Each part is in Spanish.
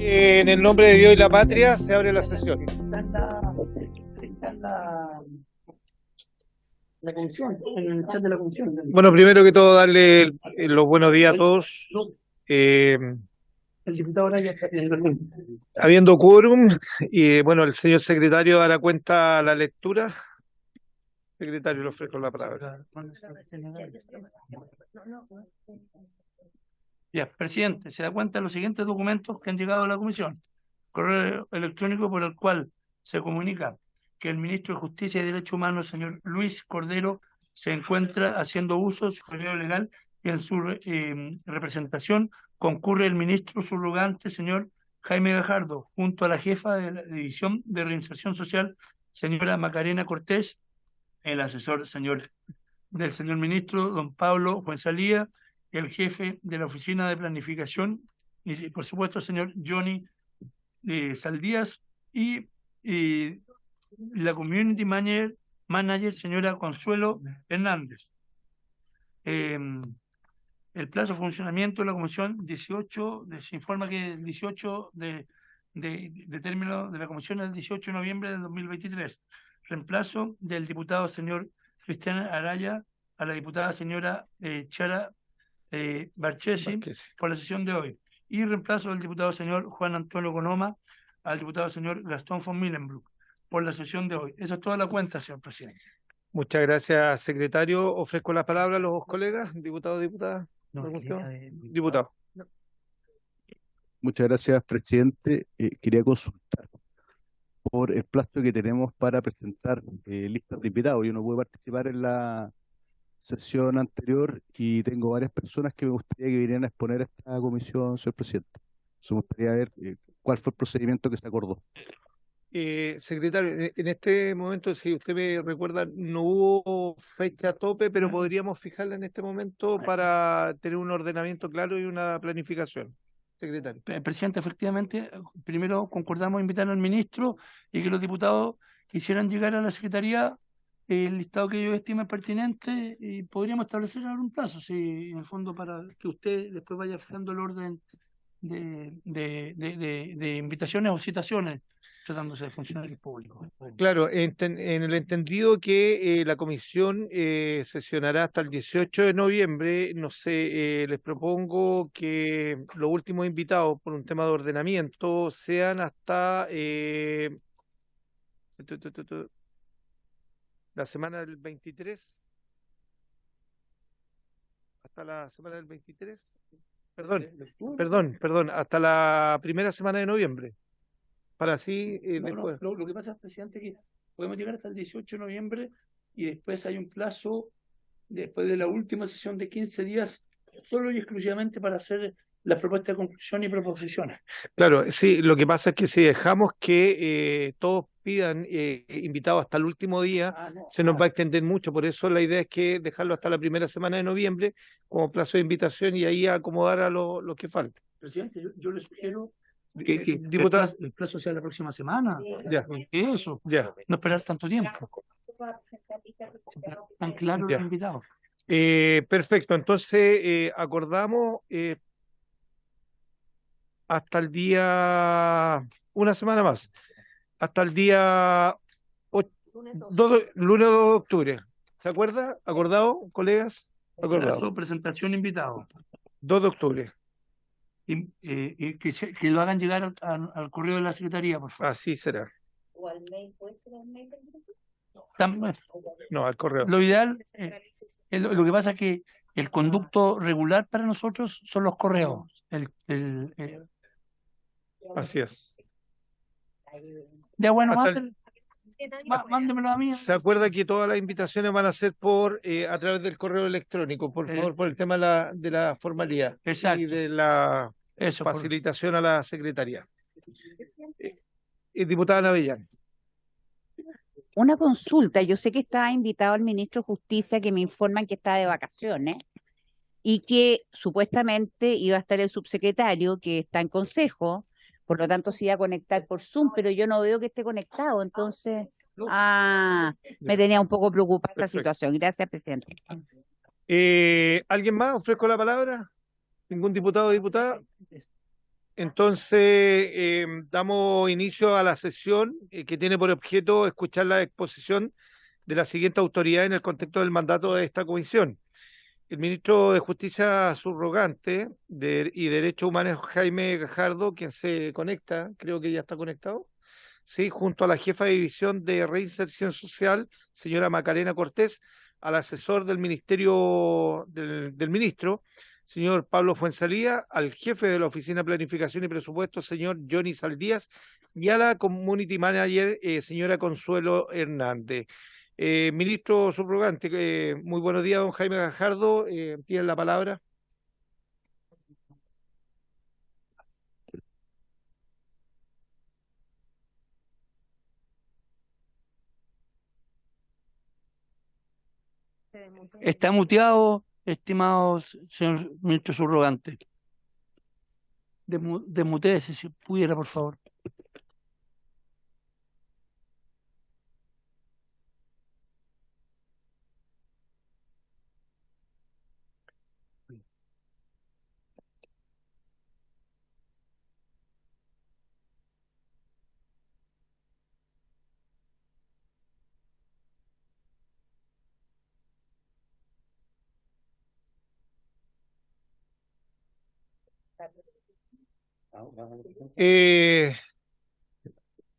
En el nombre de Dios y la patria se abre la sesión. La comisión, en el chat de la comisión. Bueno, primero que todo, darle los buenos días a todos. El diputado ahora ya está pidiendo el link. Habiendo quórum, y bueno, el señor secretario dará cuenta a la lectura. Secretario, le ofrezco la palabra. Ya, presidente, se da cuenta de los siguientes documentos que han llegado a la comisión. Correo electrónico por el cual se comunica que el ministro de Justicia y Derechos Humanos, señor Luis Cordero, se encuentra haciendo uso de su periodo legal y en su representación concurre el ministro subrogante, señor Jaime Gajardo, junto a la jefa de la División de Reinserción Social, señora Macarena Cortés, el asesor del señor ministro, don Pablo Fuenzalía, el jefe de la Oficina de Planificación, y por supuesto el señor Johnny Saldías, y la Community Manager, señora Consuelo Hernández. El plazo de funcionamiento de la comisión 18, se informa que el 18 de término de la comisión es el 18 de noviembre de 2023. Reemplazo del diputado señor Cristian Araya a la diputada señora Chara Barchesi por la sesión de hoy. Y reemplazo del diputado señor Juan Antonio Gonoma al diputado señor Gastón von Millenbroek por la sesión de hoy. Esa es toda la cuenta, señor presidente. Muchas gracias, secretario. Ofrezco la palabra a los colegas, diputados, diputadas. No, Diputado. Muchas gracias, presidente. Quería consultar por el plazo que tenemos para presentar listas de invitados. Yo no pude participar en la sesión anterior y tengo varias personas que me gustaría que vinieran a exponer a esta comisión, señor presidente. Me gustaría ver cuál fue el procedimiento que se acordó. Secretario, en este momento, si usted me recuerda, no hubo fecha tope, pero podríamos fijarla en este momento para tener un ordenamiento claro y una planificación. Secretario. Presidente, efectivamente, primero concordamos invitar al ministro y que los diputados quisieran llegar a la Secretaría el listado que ellos estimen pertinente y podríamos establecer algún plazo, si en el fondo para que usted después vaya fijando el orden de invitaciones o citaciones tratándose de funcionarios públicos. Claro, en el entendido que la comisión sesionará hasta el 18 de noviembre, no sé, les propongo que los últimos invitados por un tema de ordenamiento sean hasta la semana del 23, hasta la semana del 23, perdón, hasta la primera semana de noviembre. Para así después. Lo que pasa, presidente, es que podemos llegar hasta el 18 de noviembre y después hay un plazo, después de la última sesión de 15 días, solo y exclusivamente para hacer las propuestas de conclusión y proposiciones. Claro, sí, lo que pasa es que si dejamos que todos pidan invitados hasta el último día, se nos va a extender mucho. Por eso la idea es que dejarlo hasta la primera semana de noviembre como plazo de invitación y ahí acomodar a lo que falta. Presidente, yo le sugiero que el plazo sea la próxima semana. Ya. Eso. Ya. No esperar tanto tiempo. Tan claro los invitados. Perfecto. Entonces, acordamos hasta el día, una semana más, hasta el día lunes 2 de octubre. ¿Se acuerda? ¿Acordado, colegas? Acordado. Presentación invitado. 2 de octubre. Y que lo hagan llegar al correo de la Secretaría, por favor. Así será. ¿O al mail? ¿Puede ser al mail del grupo? No, al correo. Lo ideal, lo que pasa es que el conducto regular para nosotros son los correos. Así es. Ya bueno, mándemelo a mí. ¿Se acuerda que todas las invitaciones van a ser a través del correo electrónico? Por favor, por el tema de la formalidad. Exacto. Y de la facilitación a la secretaría. Diputada Navellán. Una consulta, yo sé que está invitado el ministro de Justicia, que me informan que está de vacaciones y que supuestamente iba a estar el subsecretario que está en consejo, por lo tanto se iba a conectar por Zoom, pero yo no veo que esté conectado, entonces Me tenía un poco preocupada esa Perfecto. situación. Gracias, presidente. ¿Alguien más? ¿Ofrezco la palabra? ¿Ningún diputado o diputada? Entonces, damos inicio a la sesión que tiene por objeto escuchar la exposición de la siguiente autoridad en el contexto del mandato de esta comisión. El ministro de Justicia subrogante y Derechos Humanos, Jaime Gajardo, quien se conecta, creo que ya está conectado, sí, junto a la jefa de división de reinserción social, señora Macarena Cortés, al asesor del ministerio del ministro, señor Pablo Fuenzalía, al jefe de la Oficina de Planificación y Presupuesto, señor Johnny Saldías, y a la Community Manager, señora Consuelo Hernández. Ministro subrogante, muy buenos días, don Jaime Gajardo, tiene la palabra. Está muteado, estimado señor ministro subrogante. Demutéese si pudiera, por favor.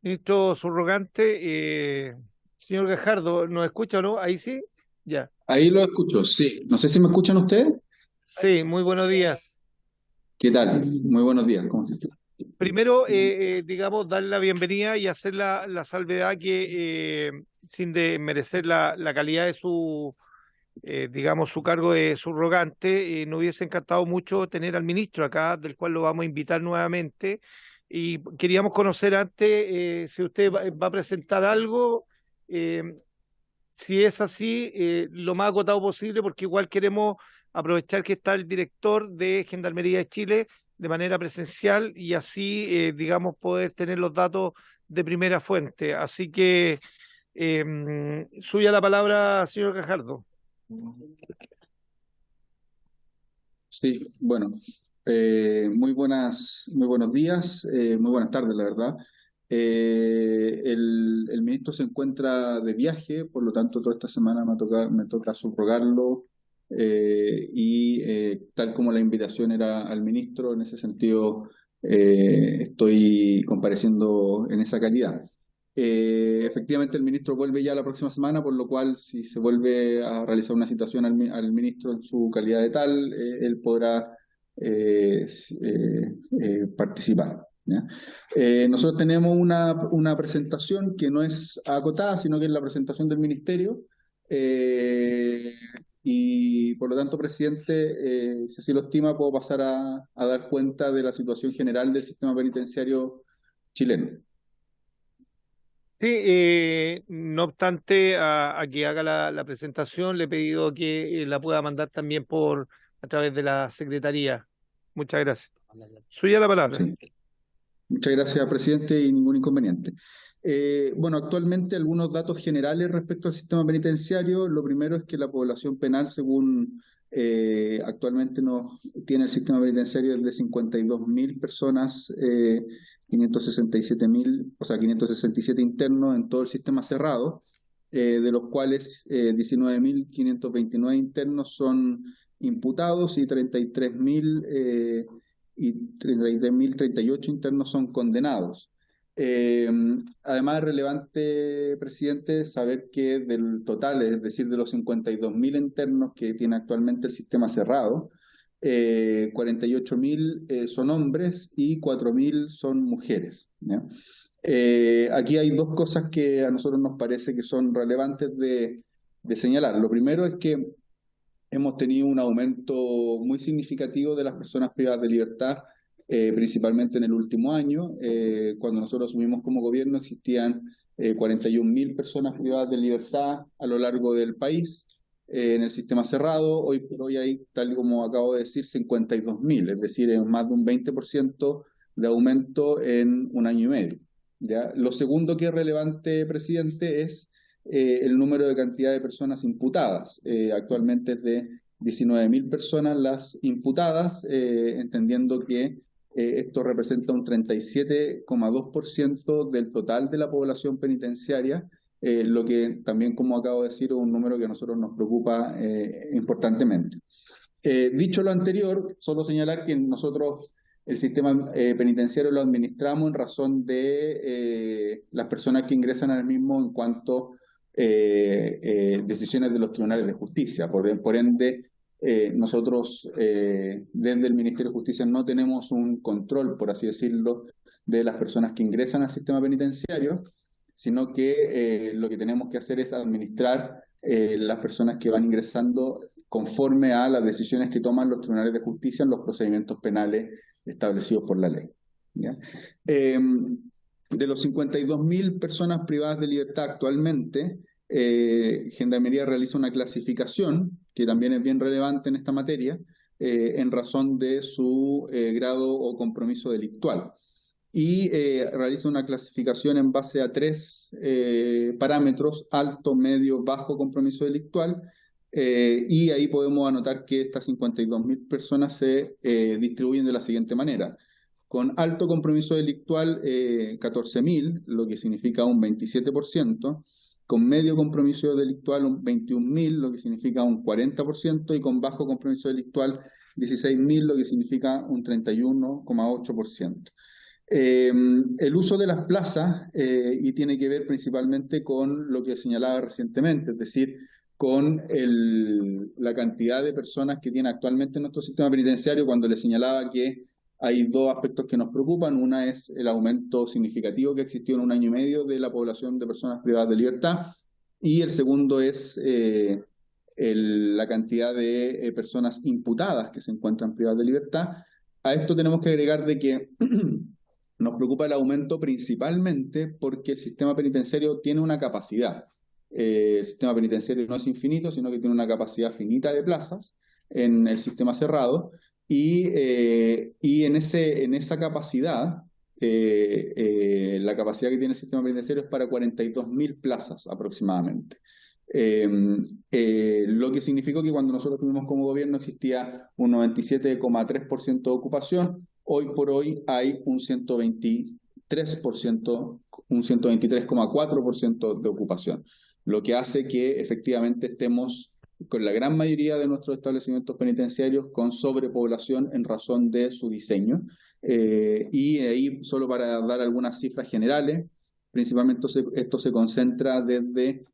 Ministro subrogante, señor Gajardo, ¿nos escucha o no? Ahí sí, ya. Ahí lo escucho, sí. No sé si me escuchan ustedes. Sí, muy buenos días. ¿Qué tal? Muy buenos días. ¿Cómo están? Primero, digamos, darle la bienvenida y hacer la salvedad que, sin desmerecer la calidad de su, digamos, su cargo de subrogante, nos hubiese encantado mucho tener al ministro acá, del cual lo vamos a invitar nuevamente. Y queríamos conocer antes si usted va a presentar algo, eh, si es así, lo más acotado posible, porque igual queremos aprovechar que está el director de Gendarmería de Chile de manera presencial y así, digamos, poder tener los datos de primera fuente. Así que, suya la palabra, señor Gajardo. Sí, bueno. Muy buenos días, muy buenas tardes, la verdad. El ministro se encuentra de viaje, por lo tanto, toda esta semana me toca subrogarlo y tal como la invitación era al ministro, en ese sentido estoy compareciendo en esa calidad. Efectivamente, el ministro vuelve ya la próxima semana, por lo cual, si se vuelve a realizar una citación al ministro en su calidad de tal, él podrá participar. ¿Ya? Nosotros tenemos una presentación que no es acotada, sino que es la presentación del ministerio. Y por lo tanto, presidente, si así lo estima, puedo pasar a dar cuenta de la situación general del sistema penitenciario chileno. Sí, no obstante a que haga la presentación, le he pedido que la pueda mandar también a través de la Secretaría. Muchas gracias. Suya la palabra. Sí. Muchas gracias, presidente, y ningún inconveniente. Bueno, actualmente algunos datos generales respecto al sistema penitenciario. Lo primero es que la población penal, según actualmente tiene el sistema penitenciario, es de 52.000 personas, 567.000, o sea, 567 internos en todo el sistema cerrado, de los cuales 19.529 internos son imputados y 33.038 internos son condenados. Además, es relevante, presidente, saber que del total, es decir, de los 52.000 internos que tiene actualmente el sistema cerrado, 48.000 son hombres y 4.000 son mujeres, ¿ya? Aquí hay dos cosas que a nosotros nos parece que son relevantes de señalar. Lo primero es que hemos tenido un aumento muy significativo de las personas privadas de libertad, principalmente en el último año. Cuando nosotros asumimos como gobierno existían 41.000 personas privadas de libertad a lo largo del país en el sistema cerrado. Hoy por hoy hay, tal como acabo de decir, 52.000, es decir, es más de un 20% de aumento en un año y medio. ¿ya? Lo segundo que es relevante, presidente, es el número de cantidad de personas imputadas. Actualmente es de 19.000 personas las imputadas, entendiendo que esto representa un 37,2% del total de la población penitenciaria, lo que también, como acabo de decir, es un número que a nosotros nos preocupa importantemente. Dicho lo anterior, solo señalar que nosotros el sistema penitenciario lo administramos en razón de las personas que ingresan al mismo en cuanto decisiones de los tribunales de justicia. Por ende, nosotros desde el Ministerio de Justicia no tenemos un control, por así decirlo, de las personas que ingresan al sistema penitenciario, sino que lo que tenemos que hacer es administrar las personas que van ingresando conforme a las decisiones que toman los tribunales de justicia en los procedimientos penales establecidos por la ley, ¿ya? De los 52.000 personas privadas de libertad actualmente, Gendarmería realiza una clasificación, que también es bien relevante en esta materia, en razón de su grado o compromiso delictual. Y realiza una clasificación en base a 3 parámetros: alto, medio, bajo compromiso delictual, y ahí podemos anotar que estas 52.000 personas se distribuyen de la siguiente manera. Con alto compromiso delictual, 14.000, lo que significa un 27%, con medio compromiso delictual, un 21.000, lo que significa un 40%, y con bajo compromiso delictual, 16.000, lo que significa un 31,8%. El uso de las plazas, y tiene que ver principalmente con lo que señalaba recientemente, es decir, con la cantidad de personas que tiene actualmente nuestro sistema penitenciario, cuando le señalaba que hay 2 aspectos que nos preocupan. Una es el aumento significativo que existió en 1 año y medio de la población de personas privadas de libertad, y el segundo es la cantidad de personas imputadas que se encuentran privadas de libertad. A esto tenemos que agregar de que nos preocupa el aumento principalmente porque el sistema penitenciario tiene una capacidad. El sistema penitenciario no es infinito, sino que tiene una capacidad finita de plazas en el sistema cerrado, y en esa capacidad, la capacidad que tiene el sistema penitenciario es para 42.000 plazas aproximadamente. Lo que significó que cuando nosotros tuvimos como gobierno existía un 97,3% de ocupación. Hoy por hoy hay un 123%, un 123,4% de ocupación, lo que hace que efectivamente estemos con la gran mayoría de nuestros establecimientos penitenciarios con sobrepoblación en razón de su diseño. Y ahí, solo para dar algunas cifras generales, principalmente esto se concentra desde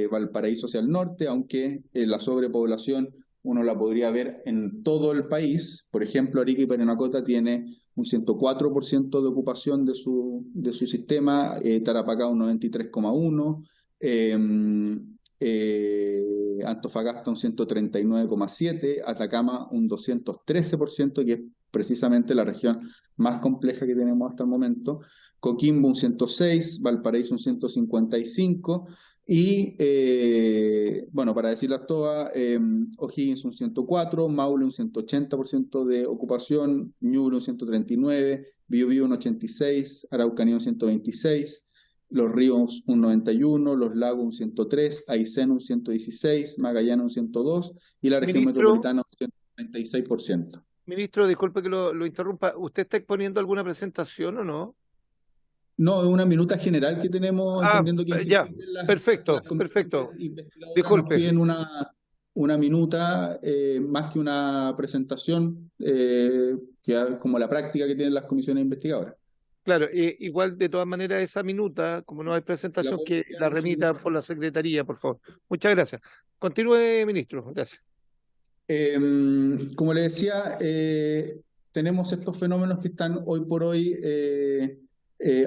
Valparaíso hacia el norte, aunque la sobrepoblación uno la podría ver en todo el país. Por ejemplo, Arica y Parinacota tiene un 104% de ocupación de su sistema, Tarapacá un 93,1%, Antofagasta un 139,7%, Atacama un 213%, que es precisamente la región más compleja que tenemos hasta el momento, Coquimbo un 106%, Valparaíso un 155%, y bueno, para decirlas todas, O'Higgins un 104%, Maule un 180% de ocupación, Ñuble un 139%, Biobío un 86%, Araucanía un 126%, Los Ríos un 91%, Los Lagos un 103%, Aysén un 116%, Magallanes un 102% y la región metropolitana un 136%. Ministro, disculpe que lo interrumpa. ¿Usted está exponiendo alguna presentación o no? No, es una minuta general que tenemos, entendiendo que ya, perfecto. Disculpe. Nos piden una minuta, más que una presentación, que como la práctica que tienen las comisiones investigadoras. Claro, igual de todas maneras esa minuta, como no hay presentación, que la remita por la Secretaría, por favor. Muchas gracias. Continúe, ministro. Gracias. Como le decía, tenemos estos fenómenos que están hoy por hoy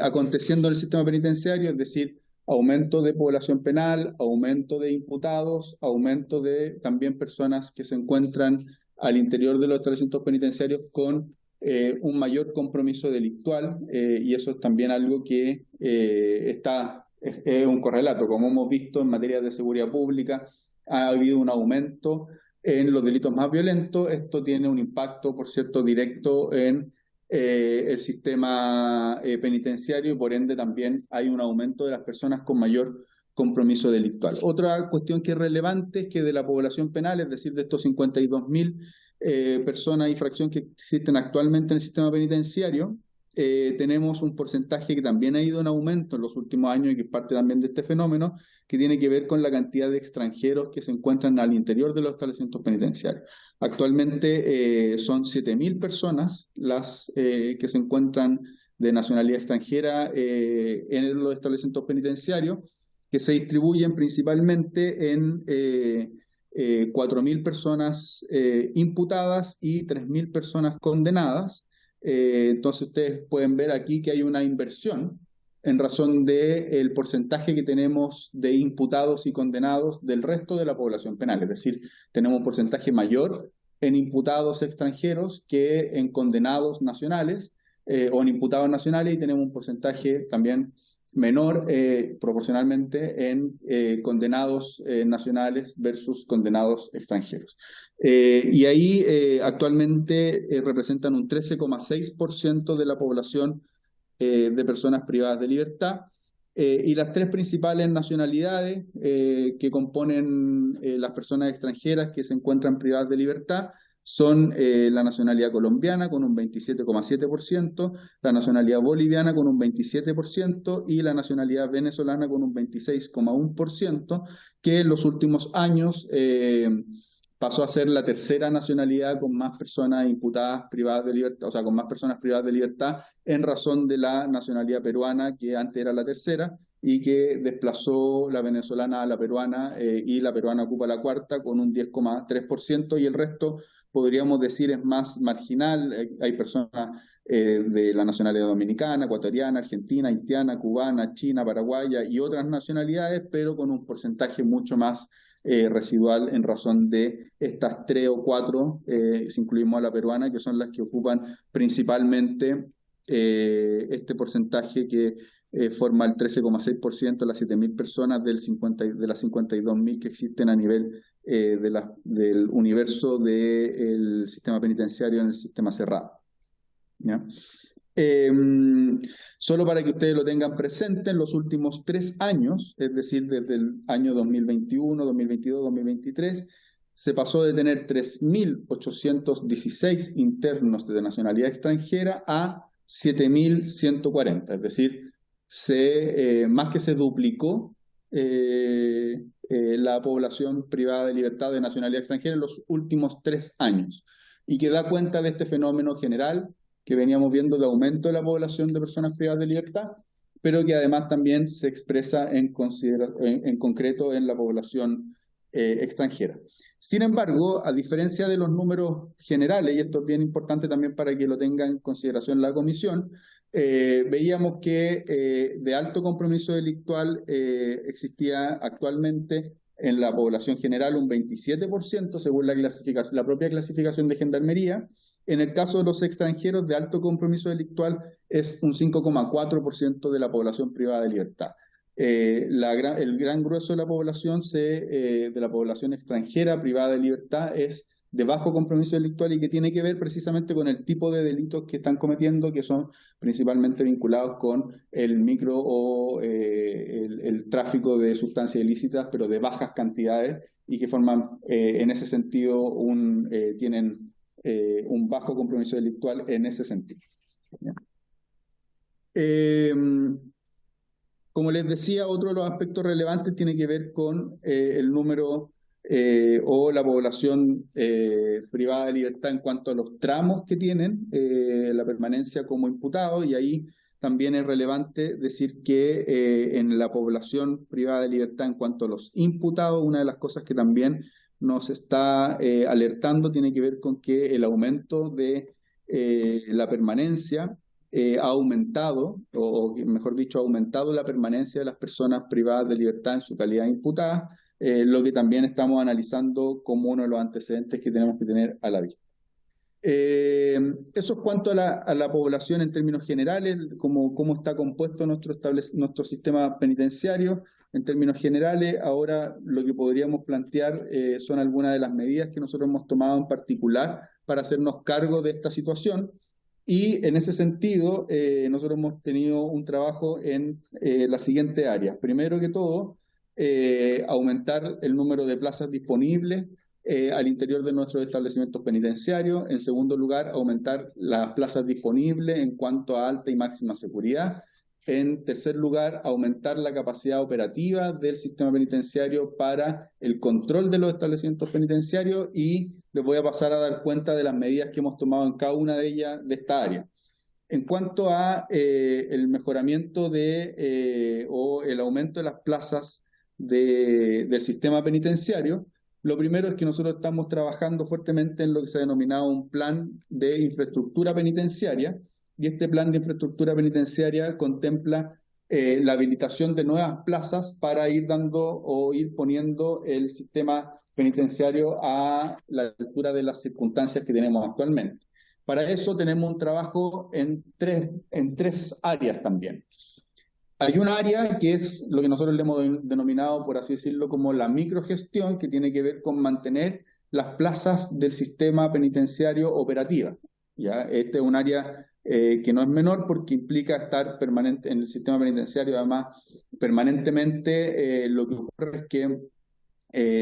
aconteciendo en el sistema penitenciario, es decir, aumento de población penal, aumento de imputados, aumento de también personas que se encuentran al interior de los establecimientos penitenciarios con un mayor compromiso delictual, y eso es también algo que es un correlato. Como hemos visto en materia de seguridad pública, ha habido un aumento en los delitos más violentos. Esto tiene un impacto, por cierto, directo en el sistema penitenciario y por ende también hay un aumento de las personas con mayor compromiso delictual. Otra cuestión que es relevante es que de la población penal, es decir, de estos 52.000 personas y fracción que existen actualmente en el sistema penitenciario, tenemos un porcentaje que también ha ido en aumento en los últimos años y que es parte también de este fenómeno, que tiene que ver con la cantidad de extranjeros que se encuentran al interior de los establecimientos penitenciarios. Actualmente son 7.000 personas las que se encuentran de nacionalidad extranjera en los establecimientos penitenciarios, que se distribuyen principalmente en 4.000 personas imputadas y 3.000 personas condenadas. Entonces ustedes pueden ver aquí que hay una inversión en razón del porcentaje que tenemos de imputados y condenados del resto de la población penal. Es decir, tenemos un porcentaje mayor en imputados extranjeros que en condenados nacionales o en imputados nacionales, y tenemos un porcentaje también menor proporcionalmente en condenados nacionales versus condenados extranjeros. Y ahí actualmente representan un 13,6% de la población de personas privadas de libertad. Y las tres principales nacionalidades que componen las personas extranjeras que se encuentran privadas de libertad son la nacionalidad colombiana con un 27,7%, la nacionalidad boliviana con un 27% y la nacionalidad venezolana con un 26,1%, que en los últimos años pasó a ser la tercera nacionalidad con más personas imputadas privadas de libertad, o sea, con más personas privadas de libertad en razón de la nacionalidad peruana, que antes era la tercera, y que desplazó la venezolana a la peruana, y la peruana ocupa la cuarta con un 10,3%, y el resto podríamos decir es más marginal. Hay personas de la nacionalidad dominicana, ecuatoriana, argentina, haitiana, cubana, china, paraguaya y otras nacionalidades, pero con un porcentaje mucho más residual en razón de estas 3 o 4, si incluimos a la peruana, que son las que ocupan principalmente este porcentaje que forma el 13,6% de las 7.000 personas de las 52.000 que existen a nivel del universo del sistema penitenciario en el sistema cerrado. ¿Ya? Solo para que ustedes lo tengan presente, en los últimos 3 años, es decir, desde el año 2021, 2022, 2023, se pasó de tener 3.816 internos de nacionalidad extranjera a 7.140, es decir, más que se duplicó la población privada de libertad de nacionalidad extranjera en los últimos 3 años, y que da cuenta de este fenómeno general que veníamos viendo de aumento de la población de personas privadas de libertad, pero que además también se expresa en concreto en la población extranjera. Sin embargo, a diferencia de los números generales, y esto es bien importante también para que lo tenga en consideración la comisión, veíamos que de alto compromiso delictual existía actualmente en la población general un 27%, según la propia clasificación de Gendarmería. En el caso de los extranjeros de alto compromiso delictual es un 5,4% de la población privada de libertad. El gran grueso de la población extranjera privada de libertad es de bajo compromiso delictual y que tiene que ver precisamente con el tipo de delitos que están cometiendo, que son principalmente vinculados con el micro o el tráfico de sustancias ilícitas, pero de bajas cantidades, y que forman en ese sentido tienen un bajo compromiso delictual en ese sentido. Como les decía, otro de los aspectos relevantes tiene que ver con el número o la población privada de libertad en cuanto a los tramos que tienen la permanencia como imputado, y ahí también es relevante decir que en la población privada de libertad en cuanto a los imputados, una de las cosas que también nos está alertando tiene que ver con que el aumento de la permanencia ha aumentado, o mejor dicho, ha aumentado la permanencia de las personas privadas de libertad en su calidad de imputadas, lo que también estamos analizando como uno de los antecedentes que tenemos que tener a la vista. Eso es cuanto a la población en términos generales, cómo está compuesto nuestro sistema penitenciario en términos generales. Ahora lo que podríamos plantear son algunas de las medidas que nosotros hemos tomado en particular para hacernos cargo de esta situación. Y en ese sentido, nosotros hemos tenido un trabajo en las siguientes áreas. Primero que todo, aumentar el número de plazas disponibles al interior de nuestros establecimientos penitenciarios. En segundo lugar, aumentar las plazas disponibles en cuanto a alta y máxima seguridad. En tercer lugar, aumentar la capacidad operativa del sistema penitenciario para el control de los establecimientos penitenciarios, y les voy a pasar a dar cuenta de las medidas que hemos tomado en cada una de ellas de esta área. En cuanto a el mejoramiento o el aumento de las plazas del sistema penitenciario, lo primero es que nosotros estamos trabajando fuertemente en lo que se ha denominado un plan de infraestructura penitenciaria, y este plan de infraestructura penitenciaria contempla la habilitación de nuevas plazas para ir dando o ir poniendo el sistema penitenciario a la altura de las circunstancias que tenemos actualmente. Para eso tenemos un trabajo en tres áreas también. Hay un área que es lo que nosotros le hemos denominado, por así decirlo, como la microgestión, que tiene que ver con mantener las plazas del sistema penitenciario operativas. ¿Ya? Este es un área que no es menor, porque implica estar permanente en el sistema penitenciario. Además, permanentemente lo que ocurre es que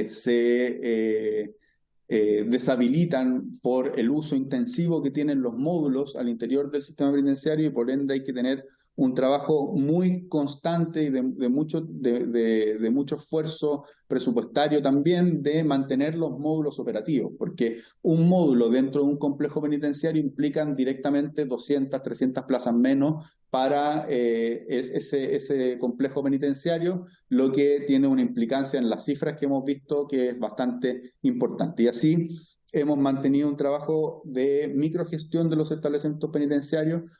se deshabilitan por el uso intensivo que tienen los módulos al interior del sistema penitenciario, y por ende hay que tener un trabajo muy constante y de mucho esfuerzo presupuestario también de mantener los módulos operativos, porque un módulo dentro de un complejo penitenciario implican directamente 200, 300 plazas menos para ese complejo penitenciario, lo que tiene una implicancia en las cifras que hemos visto que es bastante importante. Y así hemos mantenido un trabajo de microgestión de los establecimientos penitenciarios,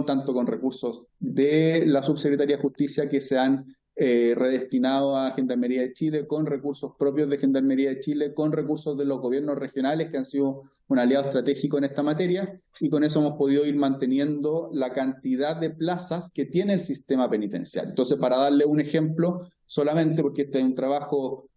tanto con recursos de la Subsecretaría de Justicia que se han redestinado a Gendarmería de Chile, con recursos propios de Gendarmería de Chile, con recursos de los gobiernos regionales que han sido un aliado estratégico en esta materia, y con eso hemos podido ir manteniendo la cantidad de plazas que tiene el sistema penitenciario. Entonces, para darle un ejemplo, solamente porque este es un trabajo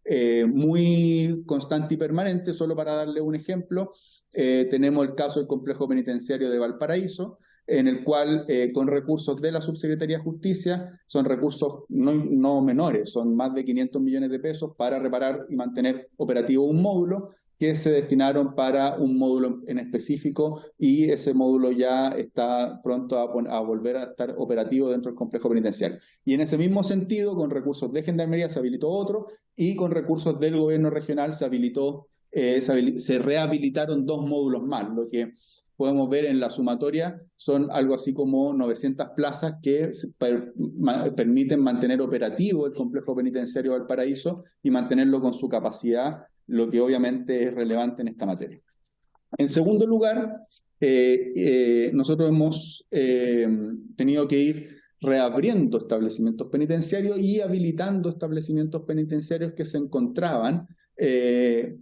muy constante y permanente, solo para darle un ejemplo, tenemos el caso del complejo penitenciario de Valparaíso, en el cual con recursos de la Subsecretaría de Justicia, son recursos no menores, son más de 500 millones de pesos para reparar y mantener operativo un módulo, que se destinaron para un módulo en específico, y ese módulo ya está pronto a volver a estar operativo dentro del complejo penitenciario. Y en ese mismo sentido, con recursos de Gendarmería se habilitó otro, y con recursos del gobierno regional se rehabilitaron 2 módulos más, lo que podemos ver en la sumatoria son algo así como 900 plazas que permiten mantener operativo el complejo penitenciario Valparaíso y mantenerlo con su capacidad, lo que obviamente es relevante en esta materia. En segundo lugar, nosotros hemos tenido que ir reabriendo establecimientos penitenciarios y habilitando establecimientos penitenciarios que se encontraban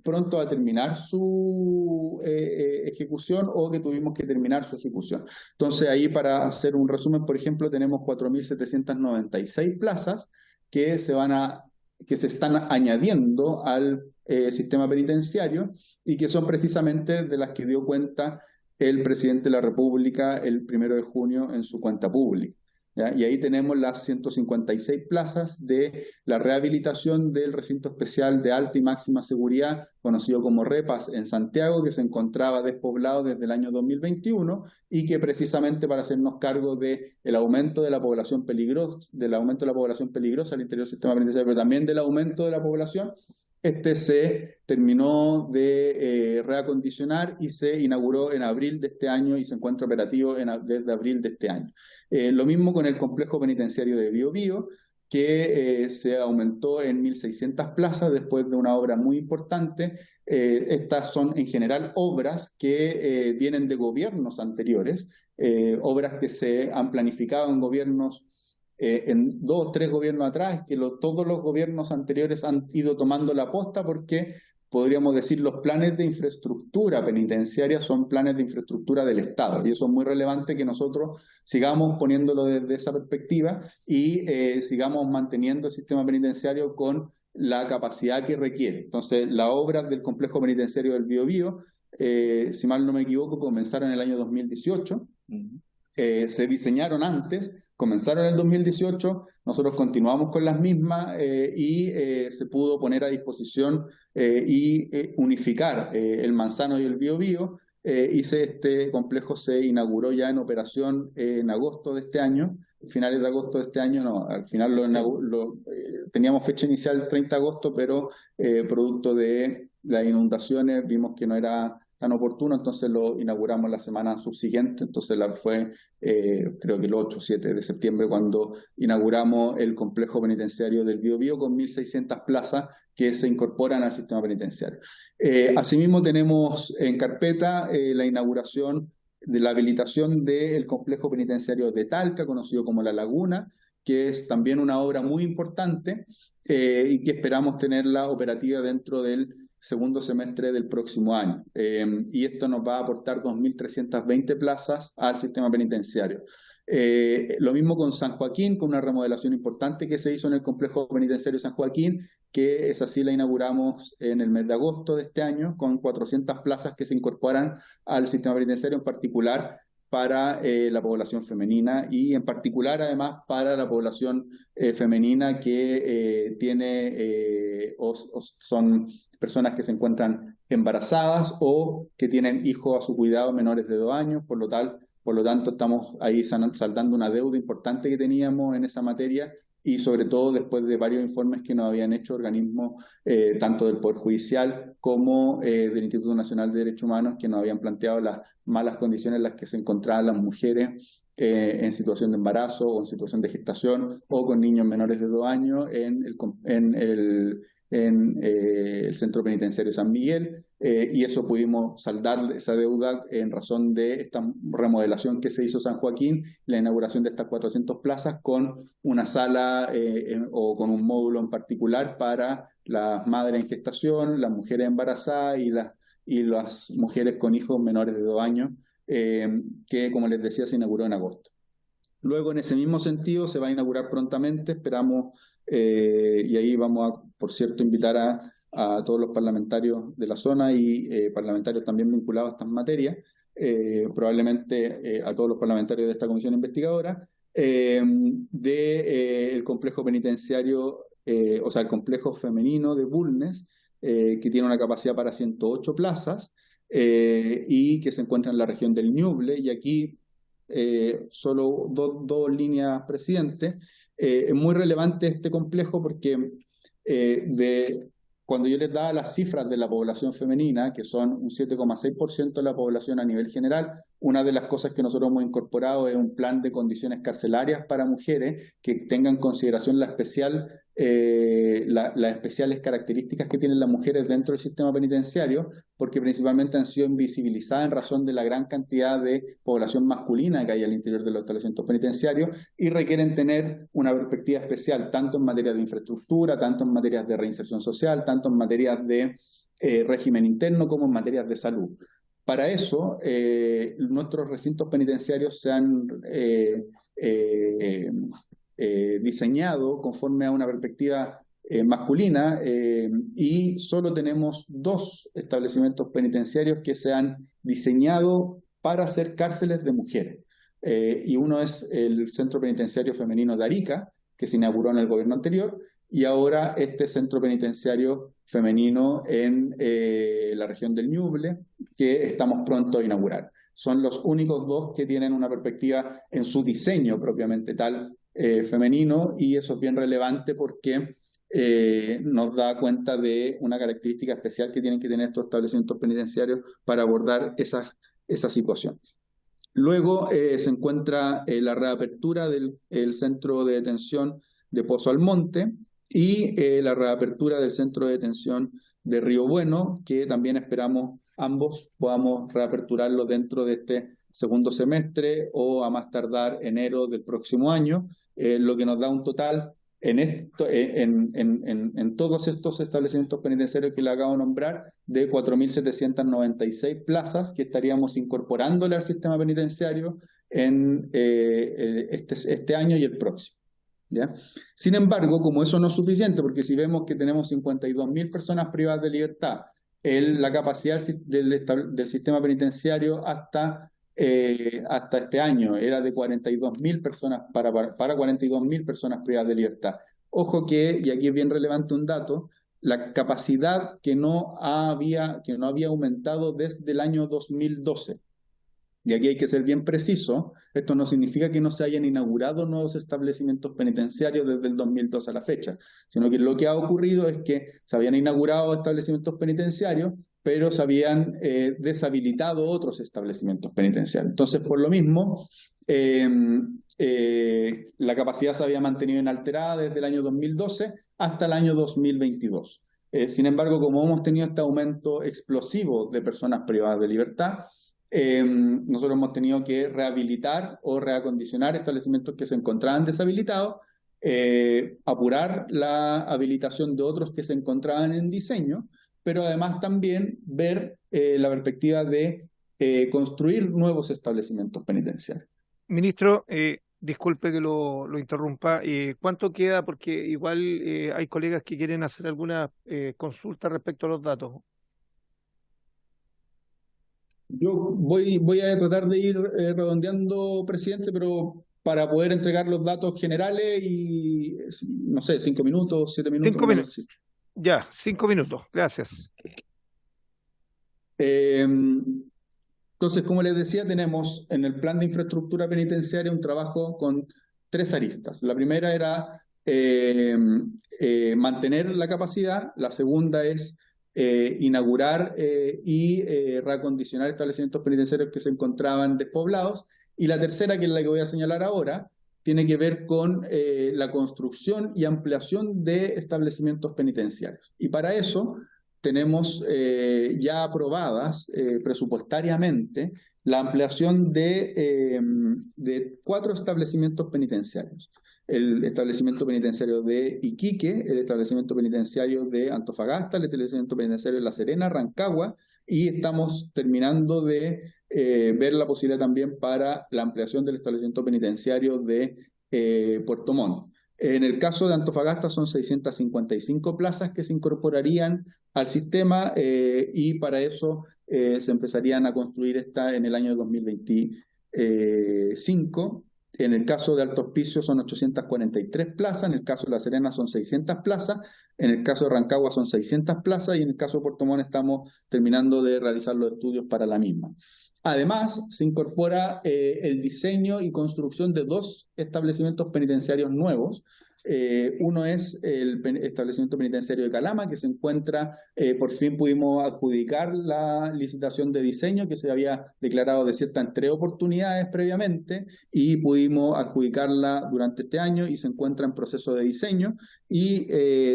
pronto a terminar su ejecución, o que tuvimos que terminar su ejecución. Entonces, ahí, para hacer un resumen, por ejemplo, tenemos 4.796 plazas que se están añadiendo al sistema penitenciario, y que son precisamente de las que dio cuenta el presidente de la República el 1 de junio en su cuenta pública. ¿Ya? Y ahí tenemos las 156 plazas de la rehabilitación del recinto especial de alta y máxima seguridad, conocido como REPAS, en Santiago, que se encontraba despoblado desde el año 2021, y que precisamente para hacernos cargo del aumento de la población peligrosa, al interior del sistema penitenciario, pero también del aumento de la población, se terminó de reacondicionar y se inauguró en abril de este año, y se encuentra operativo desde abril de este año. Lo mismo con el complejo penitenciario de Biobío, que se aumentó en 1.600 plazas después de una obra muy importante. Estas son en general obras que vienen de gobiernos anteriores, obras que se han planificado en gobiernos en 2 o 3 gobiernos atrás, que todos los gobiernos anteriores han ido tomando la posta, porque podríamos decir los planes de infraestructura penitenciaria son planes de infraestructura del Estado, y eso es muy relevante que nosotros sigamos poniéndolo desde esa perspectiva, y sigamos manteniendo el sistema penitenciario con la capacidad que requiere. Entonces, las obras del complejo penitenciario del Biobío, si mal no me equivoco, comenzaron en el año 2018, se diseñaron antes, comenzaron en el 2018, nosotros continuamos con las mismas y se pudo poner a disposición y unificar el Manzano y el Biobío. Este complejo se inauguró ya en operación en agosto de este año, finales de agosto de este año, no, al final teníamos fecha inicial el 30 de agosto, pero producto de las inundaciones vimos que no era tan oportuno, entonces lo inauguramos la semana subsiguiente, entonces fue creo que el 8 o 7 de septiembre cuando inauguramos el complejo penitenciario del Biobío con 1.600 plazas que se incorporan al sistema penitenciario. Asimismo tenemos en carpeta la inauguración de la habilitación del complejo penitenciario de Talca, conocido como La Laguna, que es también una obra muy importante y que esperamos tenerla operativa dentro del segundo semestre del próximo año. Y esto nos va a aportar 2.320 plazas al sistema penitenciario. Lo mismo con San Joaquín, con una remodelación importante que se hizo en el complejo penitenciario San Joaquín, que es así, la inauguramos en el mes de agosto de este año, con 400 plazas que se incorporan al sistema penitenciario, en particular para la población femenina y en particular además para la población femenina que son personas que se encuentran embarazadas o que tienen hijos a su cuidado menores de 2 años, por lo tanto estamos ahí saldando una deuda importante que teníamos en esa materia y sobre todo después de varios informes que nos habían hecho organismos tanto del Poder Judicial como del Instituto Nacional de Derechos Humanos que nos habían planteado las malas condiciones en las que se encontraban las mujeres en situación de embarazo o en situación de gestación o con niños menores de 2 años en el Centro Penitenciario San Miguel, y eso pudimos saldar esa deuda en razón de esta remodelación que se hizo San Joaquín, la inauguración de estas 400 plazas con una sala o con un módulo en particular para las madres en gestación, las mujeres embarazadas y las mujeres con hijos menores de 2 años, que como les decía se inauguró en agosto. Luego en ese mismo sentido se va a inaugurar prontamente, esperamos, y ahí vamos a, por cierto, invitar a todos los parlamentarios de la zona y parlamentarios también vinculados a estas materias, probablemente a todos los parlamentarios de esta comisión investigadora, del complejo penitenciario, o sea, el complejo femenino de Bulnes, que tiene una capacidad para 108 plazas y que se encuentra en la región del Ñuble, y aquí solo dos líneas, presidente. Es muy relevante este complejo porque cuando yo les daba las cifras de la población femenina, que son un 7,6% de la población a nivel general, una de las cosas que nosotros hemos incorporado es un plan de condiciones carcelarias para mujeres que tengan en consideración las especiales características que tienen las mujeres dentro del sistema penitenciario, porque principalmente han sido invisibilizadas en razón de la gran cantidad de población masculina que hay al interior de los establecimientos penitenciarios y requieren tener una perspectiva especial, tanto en materia de infraestructura, tanto en materias de reinserción social, tanto en materias de régimen interno como en materias de salud. Para eso, nuestros recintos penitenciarios se han diseñado conforme a una perspectiva masculina y solo tenemos 2 establecimientos penitenciarios que se han diseñado para ser cárceles de mujeres. Y uno es el Centro Penitenciario Femenino de Arica, que se inauguró en el gobierno anterior, y ahora este centro penitenciario femenino en la región del Ñuble, que estamos pronto a inaugurar. Son los únicos 2 que tienen una perspectiva en su diseño propiamente tal femenino, y eso es bien relevante porque nos da cuenta de una característica especial que tienen que tener estos establecimientos penitenciarios para abordar esa situación. Luego se encuentra la reapertura del centro de detención de Pozo Almonte y la reapertura del centro de detención de Río Bueno, que también esperamos ambos podamos reaperturarlo dentro de este segundo semestre o a más tardar enero del próximo año, lo que nos da un total en todos estos establecimientos penitenciarios que le acabo de nombrar de 4.796 plazas que estaríamos incorporándole al sistema penitenciario en este año y el próximo. ¿Ya? Sin embargo, como eso no es suficiente, porque si vemos que tenemos 52.000 personas privadas de libertad, la capacidad del sistema penitenciario hasta hasta este año era de 42.000 personas para 42.000 personas privadas de libertad. Ojo que, y aquí es bien relevante un dato, la capacidad que no había aumentado desde el año 2012. Y aquí hay que ser bien preciso, esto no significa que no se hayan inaugurado nuevos establecimientos penitenciarios desde el 2002 a la fecha, sino que lo que ha ocurrido es que se habían inaugurado establecimientos penitenciarios, pero se habían deshabilitado otros establecimientos penitenciarios. Entonces, por lo mismo, la capacidad se había mantenido inalterada desde el año 2012 hasta el año 2022. Sin embargo, como hemos tenido este aumento explosivo de personas privadas de libertad, nosotros hemos tenido que rehabilitar o reacondicionar establecimientos que se encontraban deshabilitados, apurar la habilitación de otros que se encontraban en diseño, pero además también ver la perspectiva de construir nuevos establecimientos penitenciarios. Ministro, disculpe que lo interrumpa. ¿Cuánto queda? Porque igual hay colegas que quieren hacer alguna consulta respecto a los datos. Yo voy a tratar de ir redondeando, presidente, pero para poder entregar los datos generales y, no sé, 5 minutos, 7 minutos. 5 minutos. Ya, 5 minutos. Gracias. Entonces, como les decía, tenemos en el plan de infraestructura penitenciaria un trabajo con 3 aristas. La primera era mantener la capacidad, la segunda es inaugurar y reacondicionar establecimientos penitenciarios que se encontraban despoblados, y la tercera, que es la que voy a señalar ahora, tiene que ver con la construcción y ampliación de establecimientos penitenciarios. Y para eso tenemos ya aprobadas presupuestariamente la ampliación de 4 establecimientos penitenciarios. El establecimiento penitenciario de Iquique, el establecimiento penitenciario de Antofagasta, el establecimiento penitenciario de La Serena, Rancagua, y estamos terminando de ver la posibilidad también para la ampliación del establecimiento penitenciario de Puerto Montt. En el caso de Antofagasta son 655 plazas que se incorporarían al sistema y para eso se empezarían a construir en el año 2025. En el caso de Alto Hospicio son 843 plazas, en el caso de La Serena son 600 plazas, en el caso de Rancagua son 600 plazas y en el caso de Puerto Montt estamos terminando de realizar los estudios para la misma. Además, se incorpora el diseño y construcción de 2 establecimientos penitenciarios nuevos. Uno es el establecimiento penitenciario de Calama, que se encuentra, por fin pudimos adjudicar la licitación de diseño que se había declarado desierta en 3 oportunidades previamente y pudimos adjudicarla durante este año y se encuentra en proceso de diseño. Y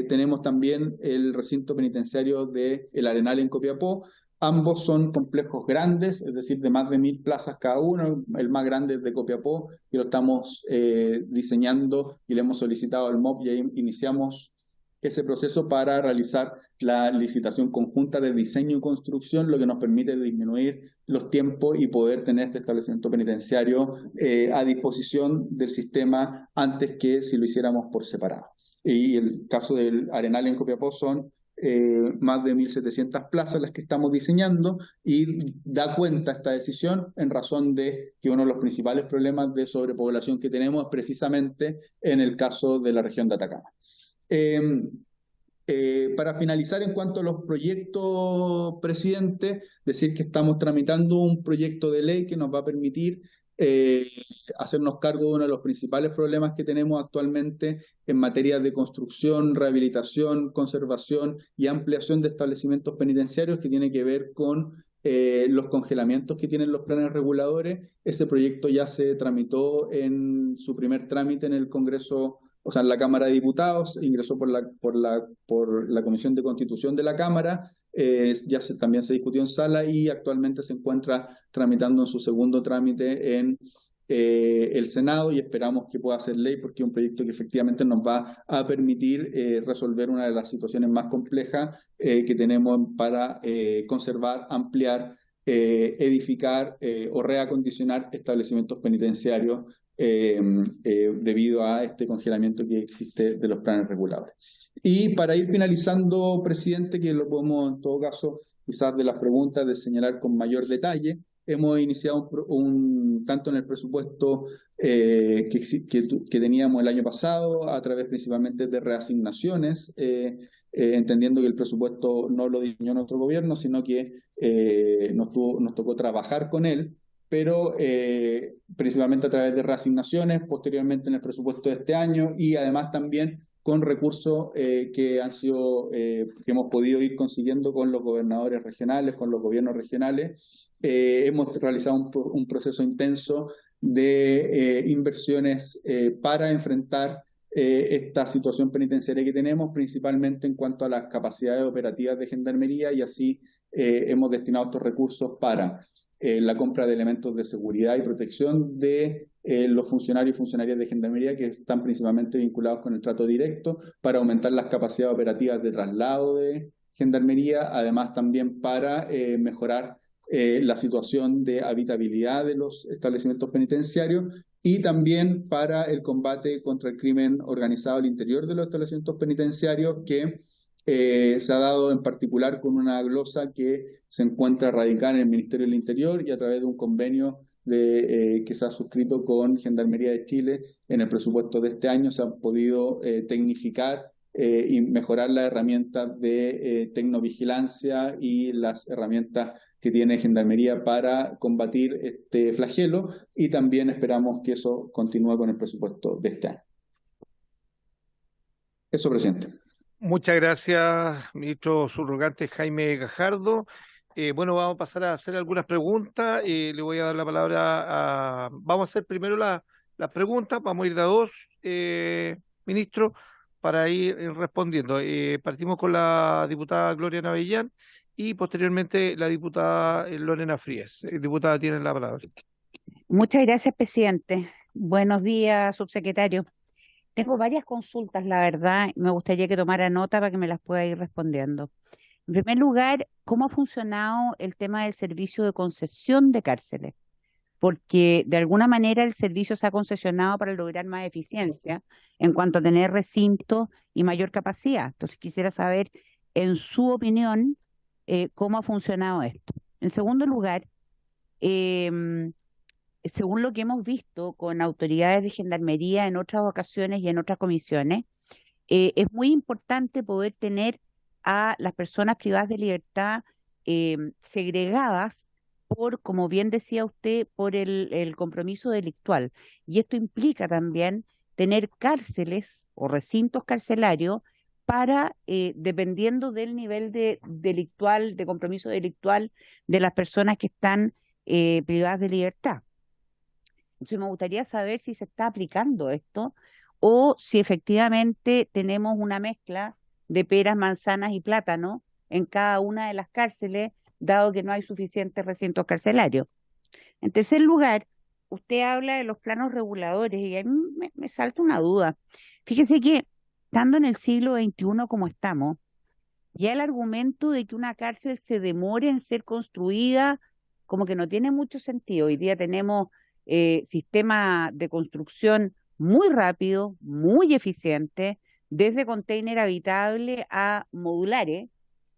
tenemos también el recinto penitenciario de El Arenal en Copiapó. Ambos son complejos grandes, es decir, de más de 1000 plazas cada uno. El más grande es de Copiapó, y lo estamos diseñando y le hemos solicitado al MOP y ahí iniciamos ese proceso para realizar la licitación conjunta de diseño y construcción, lo que nos permite disminuir los tiempos y poder tener este establecimiento penitenciario a disposición del sistema antes que si lo hiciéramos por separado. Y el caso del Arenal en Copiapó son más de 1.700 plazas las que estamos diseñando, y da cuenta esta decisión en razón de que uno de los principales problemas de sobrepoblación que tenemos es precisamente en el caso de la región de Atacama. Para finalizar, en cuanto a los proyectos, presidente, decir que estamos tramitando un proyecto de ley que nos va a permitir hacernos cargo de uno de los principales problemas que tenemos actualmente en materia de construcción, rehabilitación, conservación y ampliación de establecimientos penitenciarios, que tiene que ver con los congelamientos que tienen los planes reguladores. Ese proyecto ya se tramitó en su primer trámite en el Congreso, o sea, en la Cámara de Diputados, ingresó por la Comisión de Constitución de la Cámara. También se discutió en sala y actualmente se encuentra tramitando en su segundo trámite en el Senado, y esperamos que pueda ser ley porque es un proyecto que efectivamente nos va a permitir resolver una de las situaciones más complejas que tenemos para conservar, ampliar, edificar o reacondicionar establecimientos penitenciarios debido a este congelamiento que existe de los planes reguladores. Y para ir finalizando, presidente, que lo podemos en todo caso, quizás de las preguntas, de señalar con mayor detalle, hemos iniciado tanto en el presupuesto que teníamos el año pasado, a través principalmente de reasignaciones, entendiendo que el presupuesto no lo diseñó nuestro gobierno, sino que nos tocó trabajar con él, pero principalmente a través de reasignaciones, posteriormente en el presupuesto de este año, y además también con recursos que hemos podido ir consiguiendo con los gobernadores regionales, con los gobiernos regionales. Hemos realizado un proceso intenso de inversiones para enfrentar esta situación penitenciaria que tenemos, principalmente en cuanto a las capacidades operativas de Gendarmería, y así hemos destinado estos recursos para la compra de elementos de seguridad y protección de los funcionarios y funcionarias de Gendarmería, que están principalmente vinculados con el trato directo, para aumentar las capacidades operativas de traslado de Gendarmería, además también para mejorar la situación de habitabilidad de los establecimientos penitenciarios, y también para el combate contra el crimen organizado al interior de los establecimientos penitenciarios, que se ha dado en particular con una glosa que se encuentra radicada en el Ministerio del Interior, y a través de un convenio que se ha suscrito con Gendarmería de Chile en el presupuesto de este año, se ha podido tecnificar y mejorar las herramientas de tecnovigilancia y las herramientas que tiene Gendarmería para combatir este flagelo, y también esperamos que eso continúe con el presupuesto de este año. Eso, presidente. Muchas gracias, ministro subrogante Jaime Gajardo. Bueno, vamos a pasar a hacer algunas preguntas. Le voy a dar la palabra Vamos a hacer primero las preguntas, vamos a ir de a dos, ministro, para ir respondiendo. Partimos con la diputada Gloria Navellán y posteriormente la diputada Lorena Frías. Diputada, tienen la palabra. Muchas gracias, presidente. Buenos días, subsecretario. Tengo varias consultas, la verdad. Me gustaría que tomara nota para que me las pueda ir respondiendo. En primer lugar, ¿cómo ha funcionado el tema del servicio de concesión de cárceles? Porque de alguna manera el servicio se ha concesionado para lograr más eficiencia en cuanto a tener recintos y mayor capacidad. Entonces quisiera saber, en su opinión, cómo ha funcionado esto. En segundo lugar, según lo que hemos visto con autoridades de Gendarmería en otras ocasiones y en otras comisiones, es muy importante poder tener a las personas privadas de libertad segregadas por, como bien decía usted, por el compromiso delictual. Y esto implica también tener cárceles o recintos carcelarios para, dependiendo del nivel de compromiso delictual de las personas que están privadas de libertad. Entonces me gustaría saber si se está aplicando esto o si efectivamente tenemos una mezcla de peras, manzanas y plátanos en cada una de las cárceles, dado que no hay suficientes recintos carcelarios. En tercer lugar, usted habla de los planos reguladores y a mí me salta una duda. Fíjese que, estando en el siglo XXI como estamos, ya el argumento de que una cárcel se demore en ser construida como que no tiene mucho sentido. Hoy día tenemos sistema de construcción muy rápido, muy eficiente, desde container habitable a modulares.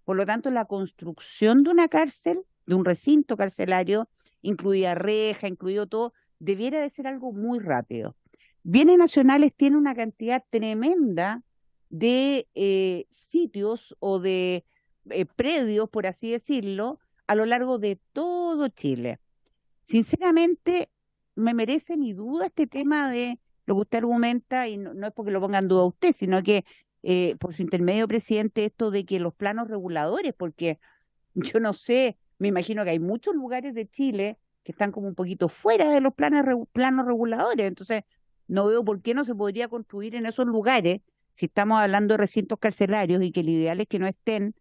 Por lo tanto, la construcción de una cárcel, de un recinto carcelario, incluida reja, incluido todo, debiera de ser algo muy rápido. Bienes Nacionales tiene una cantidad tremenda de sitios o de predios, por así decirlo, a lo largo de todo Chile. Sinceramente, me merece mi duda este tema de lo que usted argumenta, y no es porque lo ponga en duda usted, sino que por su intermedio, presidente, esto de que los planos reguladores, porque yo no sé, me imagino que hay muchos lugares de Chile que están como un poquito fuera de los planos reguladores, entonces no veo por qué no se podría construir en esos lugares, si estamos hablando de recintos carcelarios, y que el ideal es que no estén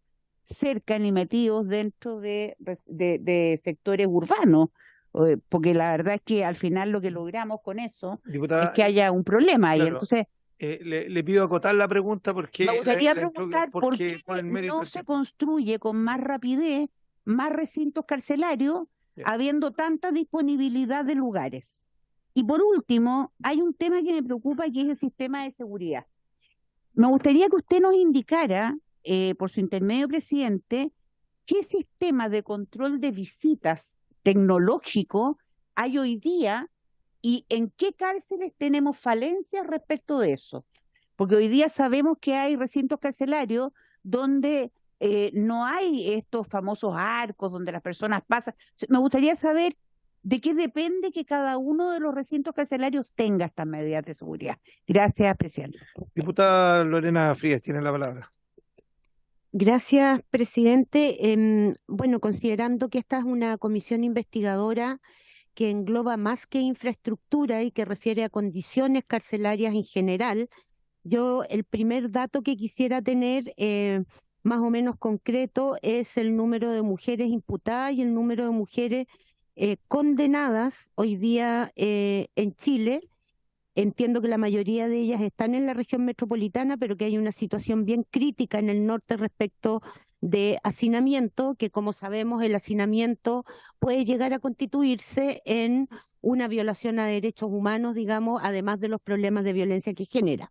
cerca ni metidos dentro de sectores urbanos, porque la verdad es que al final lo que logramos con eso Diputada, es que haya un problema ahí. claro. Entonces, le pido acotar la pregunta porque me gustaría preguntar por qué mérito no se construye con más rapidez más recintos carcelarios, Bien. habiendo tanta disponibilidad de lugares. Y por último, hay un tema que me preocupa, que es el sistema de seguridad. Me gustaría que usted nos indicara, por su intermedio, presidente, qué sistema de control de visitas tecnológico hay hoy día y en qué cárceles tenemos falencias respecto de eso. Porque hoy día sabemos que hay recintos carcelarios donde no hay estos famosos arcos donde las personas pasan. Me gustaría saber de qué depende que cada uno de los recintos carcelarios tenga estas medidas de seguridad. Gracias, presidente. Diputada Lorena Frías, tiene la palabra. Gracias, presidente. Bueno, considerando que esta es una comisión investigadora que engloba más que infraestructura y que refiere a condiciones carcelarias en general, yo el primer dato que quisiera tener más o menos concreto es el número de mujeres imputadas y el número de mujeres condenadas hoy día en Chile. Entiendo que la mayoría de ellas están en la región metropolitana, pero que hay una situación bien crítica en el norte respecto de hacinamiento, que como sabemos el hacinamiento puede llegar a constituirse en una violación a derechos humanos, digamos, además de los problemas de violencia que genera.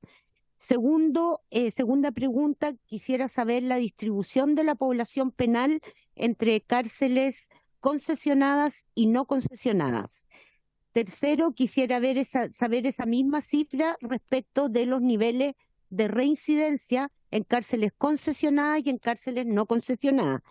Segunda pregunta, quisiera saber la distribución de la población penal entre cárceles concesionadas y no concesionadas. Tercero, quisiera saber esa misma cifra respecto de los niveles de reincidencia en cárceles concesionadas y en cárceles no concesionadas.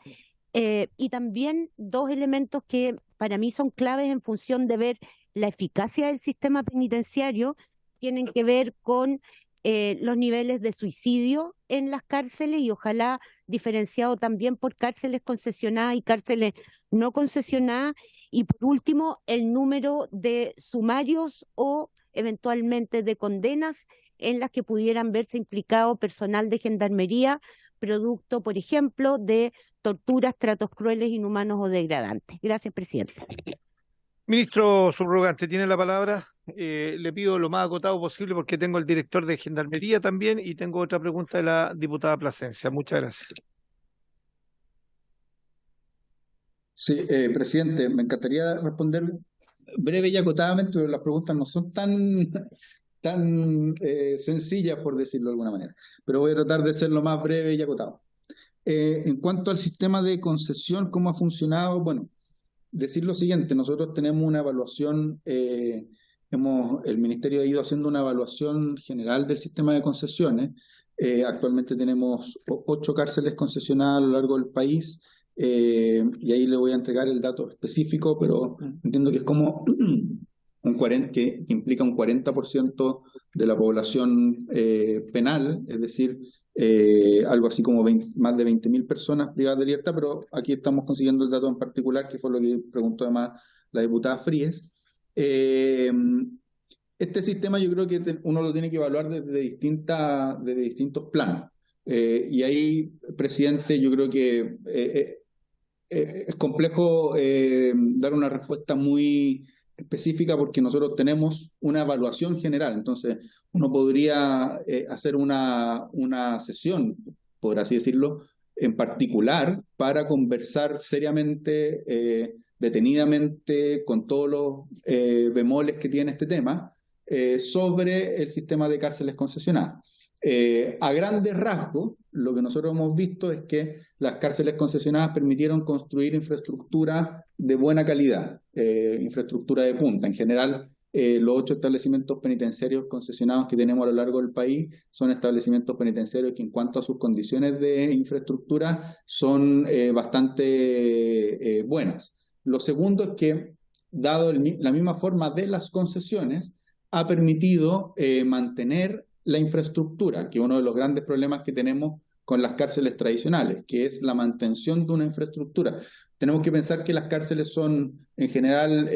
Y también dos elementos que para mí son claves en función de ver la eficacia del sistema penitenciario, tienen que ver con los niveles de suicidio en las cárceles y ojalá diferenciado también por cárceles concesionadas y cárceles no concesionadas. Y por último, el número de sumarios o eventualmente de condenas en las que pudieran verse implicado personal de gendarmería, producto, por ejemplo, de torturas, tratos crueles, inhumanos o degradantes. Gracias, presidente. Ministro subrogante, tiene la palabra. Le pido lo más acotado posible porque tengo el director de Gendarmería también y tengo otra pregunta de la diputada Plasencia. Muchas gracias. Sí, presidente, me encantaría responder breve y acotadamente, pero las preguntas no son tan sencillas, por decirlo de alguna manera. Pero voy a tratar de ser lo más breve y acotado. En cuanto al sistema de concesión, ¿cómo ha funcionado? Bueno, decir lo siguiente, nosotros tenemos una evaluación, el Ministerio ha ido haciendo una evaluación general del sistema de concesiones. Actualmente tenemos 8 cárceles concesionadas a lo largo del país, y ahí le voy a entregar el dato específico, pero entiendo que es como que implica un 40% de la población penal, es decir, algo así como más de 20.000 personas privadas de libertad, pero aquí estamos consiguiendo el dato en particular, que fue lo que preguntó además la diputada Fríes. Este sistema yo creo que uno lo tiene que evaluar desde distintos planos. Y ahí, presidente, yo creo que es complejo dar una respuesta muy específica porque nosotros tenemos una evaluación general. Entonces, uno podría hacer una sesión, por así decirlo, en particular para conversar seriamente, detenidamente, con todos los bemoles que tiene este tema, sobre el sistema de cárceles concesionadas. A grandes rasgos, lo que nosotros hemos visto es que las cárceles concesionadas permitieron construir infraestructura de buena calidad, infraestructura de punta. En general, los 8 establecimientos penitenciarios concesionados que tenemos a lo largo del país son establecimientos penitenciarios que en cuanto a sus condiciones de infraestructura son bastante buenas. Lo segundo es que, dado la misma forma de las concesiones, ha permitido mantener la infraestructura, que es uno de los grandes problemas que tenemos con las cárceles tradicionales, que es la mantención de una infraestructura. Tenemos que pensar que las cárceles son, en general,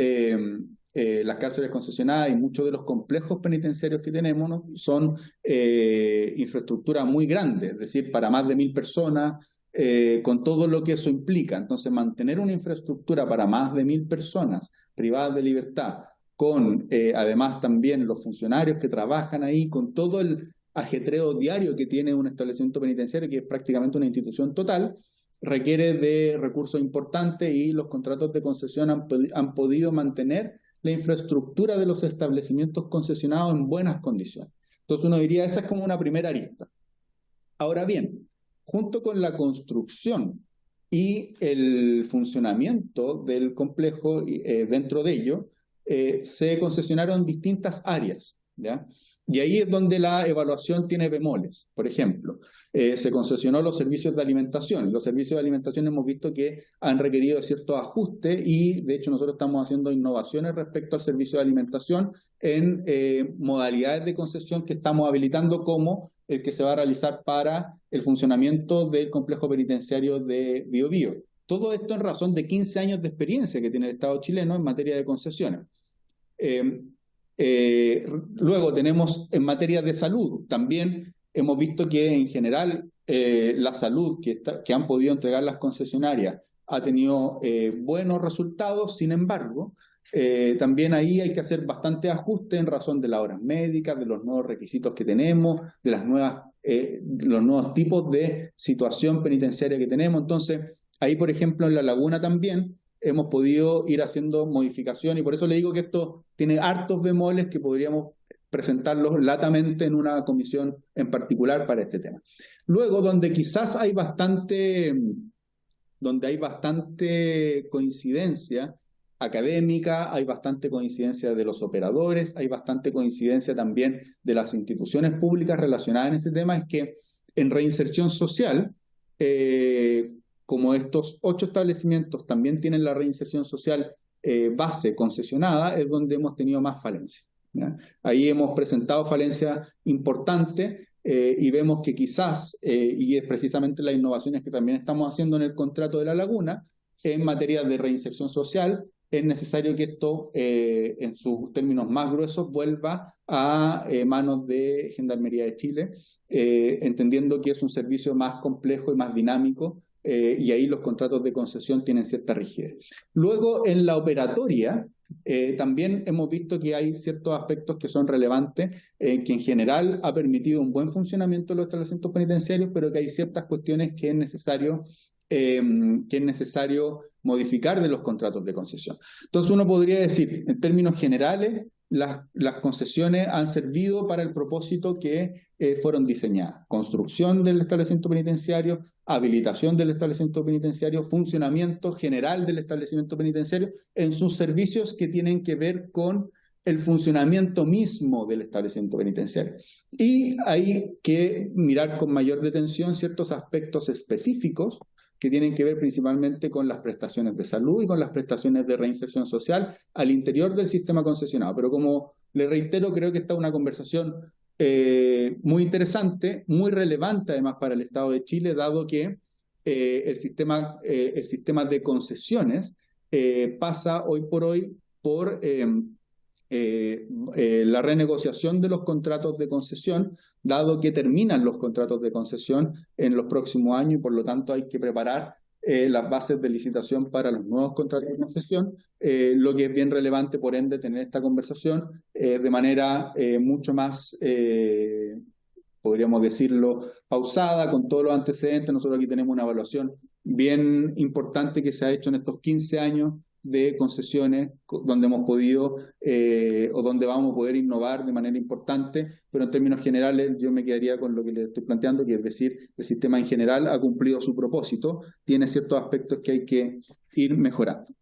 las cárceles concesionadas y muchos de los complejos penitenciarios que tenemos, ¿no? Son infraestructura muy grandes, es decir, para más de 1.000 personas, con todo lo que eso implica. Entonces, mantener una infraestructura para más de 1.000 personas privadas de libertad, con además también los funcionarios que trabajan ahí, con todo el ajetreo diario que tiene un establecimiento penitenciario, que es prácticamente una institución total, requiere de recursos importantes y los contratos de concesión han podido mantener la infraestructura de los establecimientos concesionados en buenas condiciones. Entonces uno diría, esa es como una primera arista. Ahora bien, junto con la construcción y el funcionamiento del complejo dentro de ello, se concesionaron distintas áreas, ¿ya? Y ahí es donde la evaluación tiene bemoles. Por ejemplo, se concesionó los servicios de alimentación. Los servicios de alimentación hemos visto que han requerido ciertos ajustes y, de hecho, nosotros estamos haciendo innovaciones respecto al servicio de alimentación en modalidades de concesión que estamos habilitando, como el que se va a realizar para el funcionamiento del complejo penitenciario de Biobío. Todo esto en razón de 15 años de experiencia que tiene el Estado chileno en materia de concesiones. Luego tenemos en materia de salud, también hemos visto que en general la salud que han podido entregar las concesionarias ha tenido buenos resultados. Sin embargo, también ahí hay que hacer bastante ajuste en razón de las horas médicas, de los nuevos requisitos que tenemos, de los nuevos tipos de situación penitenciaria que tenemos. Entonces, ahí, por ejemplo, en La Laguna también hemos podido ir haciendo modificación, y por eso le digo que esto tiene hartos bemoles que podríamos presentarlos latamente en una comisión en particular para este tema. Luego, donde quizás hay bastante coincidencia académica, hay bastante coincidencia de los operadores, hay bastante coincidencia también de las instituciones públicas relacionadas en este tema, es que en reinserción social, como estos 8 establecimientos también tienen la reinserción social base concesionada, es donde hemos tenido más falencias, ¿ya? Ahí hemos presentado falencias importantes y vemos que quizás, y es precisamente las innovaciones que también estamos haciendo en el contrato de La Laguna, en materia de reinserción social, es necesario que esto, en sus términos más gruesos, vuelva a manos de Gendarmería de Chile, entendiendo que es un servicio más complejo y más dinámico, y ahí los contratos de concesión tienen cierta rigidez. Luego, en la operatoria, también hemos visto que hay ciertos aspectos que son relevantes, que en general ha permitido un buen funcionamiento de los establecimientos penitenciarios, pero que hay ciertas cuestiones que es necesario modificar de los contratos de concesión. Entonces uno podría decir, en términos generales, las concesiones han servido para el propósito que fueron diseñadas: construcción del establecimiento penitenciario, habilitación del establecimiento penitenciario, funcionamiento general del establecimiento penitenciario en sus servicios que tienen que ver con el funcionamiento mismo del establecimiento penitenciario. Y hay que mirar con mayor detención ciertos aspectos específicos que tienen que ver principalmente con las prestaciones de salud y con las prestaciones de reinserción social al interior del sistema concesionado. Pero como le reitero, creo que esta es una conversación muy interesante, muy relevante además para el Estado de Chile, dado que el sistema de concesiones pasa hoy por hoy por la renegociación de los contratos de concesión, dado que terminan los contratos de concesión en los próximos años, y por lo tanto hay que preparar las bases de licitación para los nuevos contratos de concesión, lo que es bien relevante, por ende, tener esta conversación de manera mucho más, podríamos decirlo, pausada, con todos los antecedentes. Nosotros aquí tenemos una evaluación bien importante que se ha hecho en estos 15 años de concesiones, donde hemos podido o donde vamos a poder innovar de manera importante, pero en términos generales yo me quedaría con lo que le estoy planteando, que es decir, el sistema en general ha cumplido su propósito, tiene ciertos aspectos que hay que ir mejorando.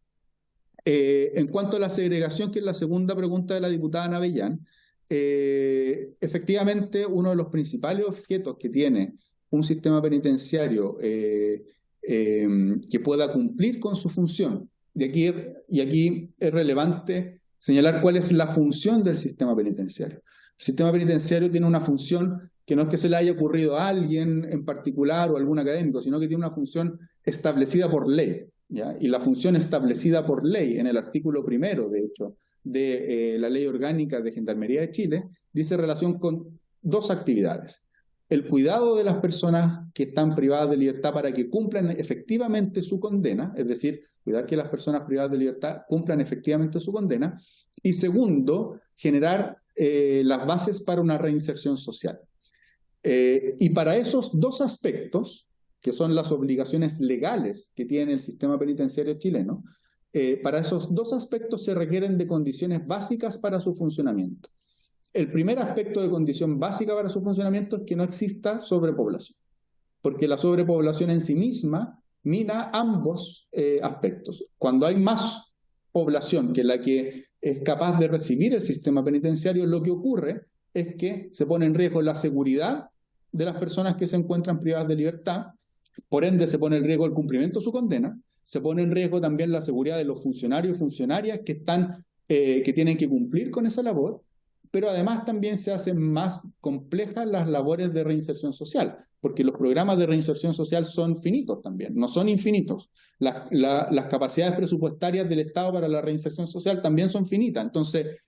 En cuanto a la segregación, que es la segunda pregunta de la diputada Navellán, efectivamente uno de los principales objetos que tiene un sistema penitenciario que pueda cumplir con su función, y aquí es relevante señalar cuál es la función del sistema penitenciario. El sistema penitenciario tiene una función que no es que se le haya ocurrido a alguien en particular o a algún académico, sino que tiene una función establecida por ley, ¿ya? Y la función establecida por ley en el artículo 1, de hecho, de la Ley Orgánica de Gendarmería de Chile, dice relación con 2 actividades: el cuidado de las personas que están privadas de libertad para que cumplan efectivamente su condena, es decir, cuidar que las personas privadas de libertad cumplan efectivamente su condena, y segundo, generar las bases para una reinserción social. Y para esos 2 aspectos, que son las obligaciones legales que tiene el sistema penitenciario chileno, para esos 2 aspectos se requieren de condiciones básicas para su funcionamiento. El primer aspecto de condición básica para su funcionamiento es que no exista sobrepoblación, porque la sobrepoblación en sí misma mina ambos aspectos. Cuando hay más población que la que es capaz de recibir el sistema penitenciario, lo que ocurre es que se pone en riesgo la seguridad de las personas que se encuentran privadas de libertad, por ende se pone en riesgo el cumplimiento de su condena, se pone en riesgo también la seguridad de los funcionarios y funcionarias que tienen que cumplir con esa labor, pero además también se hacen más complejas las labores de reinserción social, porque los programas de reinserción social son finitos también, no son infinitos. Las capacidades presupuestarias del Estado para la reinserción social también son finitas. Entonces,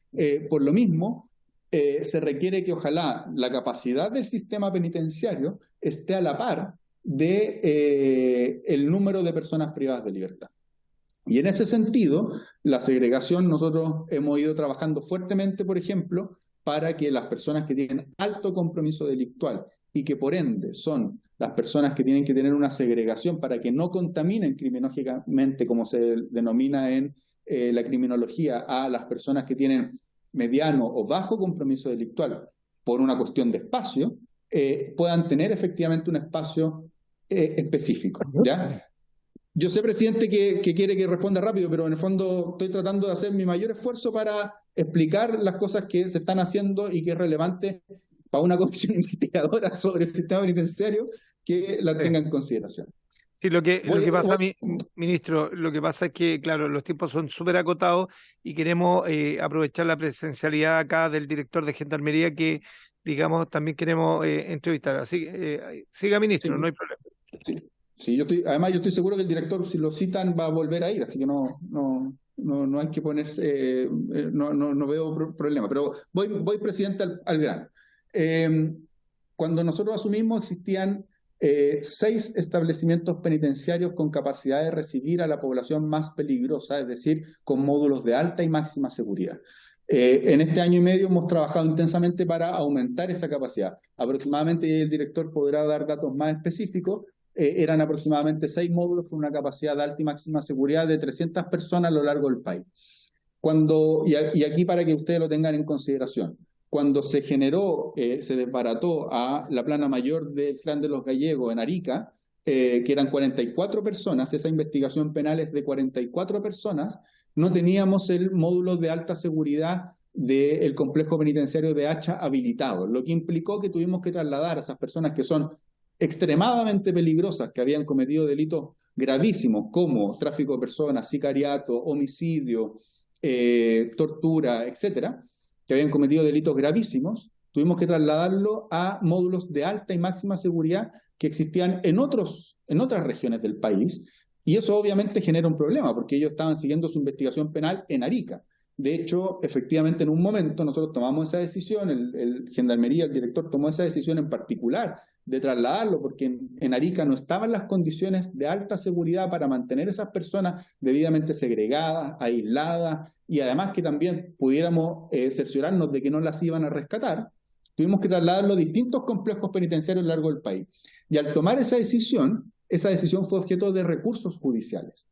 por lo mismo, se requiere que ojalá la capacidad del sistema penitenciario esté a la par de el número de personas privadas de libertad. Y en ese sentido, la segregación, nosotros hemos ido trabajando fuertemente, por ejemplo, para que las personas que tienen alto compromiso delictual y que por ende son las personas que tienen que tener una segregación para que no contaminen criminológicamente, como se denomina en la criminología, a las personas que tienen mediano o bajo compromiso delictual por una cuestión de espacio, puedan tener efectivamente un espacio específico, ¿ya? Yo sé, presidente, que quiere que responda rápido, pero en el fondo estoy tratando de hacer mi mayor esfuerzo para explicar las cosas que se están haciendo y que es relevante para una comisión investigadora sobre el sistema penitenciario que la tenga en consideración. Sí, lo que pasa, ministro, lo que pasa es que, claro, los tiempos son súper acotados y queremos aprovechar la presencialidad acá del director de Gendarmería que, digamos, también queremos entrevistar. Así que siga, ministro, Sí. no hay problema. Sí. Sí, además yo estoy seguro que el director, si lo citan, va a volver a ir, así que no hay que ponerse, no veo problema. Pero voy presidente, al grano. Cuando nosotros asumimos, existían 6 establecimientos penitenciarios con capacidad de recibir a la población más peligrosa, es decir, con módulos de alta y máxima seguridad. En este año y medio hemos trabajado intensamente para aumentar esa capacidad. Aproximadamente, y el director podrá dar datos más específicos, eran aproximadamente 6 módulos con una capacidad de alta y máxima seguridad de 300 personas a lo largo del país. Y aquí para que ustedes lo tengan en consideración, cuando se desbarató a la plana mayor del Clan de los Gallegos en Arica, que eran 44 personas, esa investigación penal es de 44 personas, no teníamos el módulo de alta seguridad del complejo penitenciario de Hacha habilitado, lo que implicó que tuvimos que trasladar a esas personas que son extremadamente peligrosas, que habían cometido delitos gravísimos como tráfico de personas, sicariato, homicidio, tortura, etcétera, que habían cometido delitos gravísimos, tuvimos que trasladarlo a módulos de alta y máxima seguridad que existían en otras regiones del país, y eso obviamente genera un problema, porque ellos estaban siguiendo su investigación penal en Arica. De hecho, efectivamente, en un momento nosotros tomamos esa decisión, el Gendarmería, el director tomó esa decisión en particular de trasladarlo, porque en Arica no estaban las condiciones de alta seguridad para mantener esas personas debidamente segregadas, aisladas, y además que también pudiéramos cerciorarnos de que no las iban a rescatar. Tuvimos que trasladarlo a distintos complejos penitenciarios a lo largo del país. Y al tomar esa decisión fue objeto de recursos judiciales,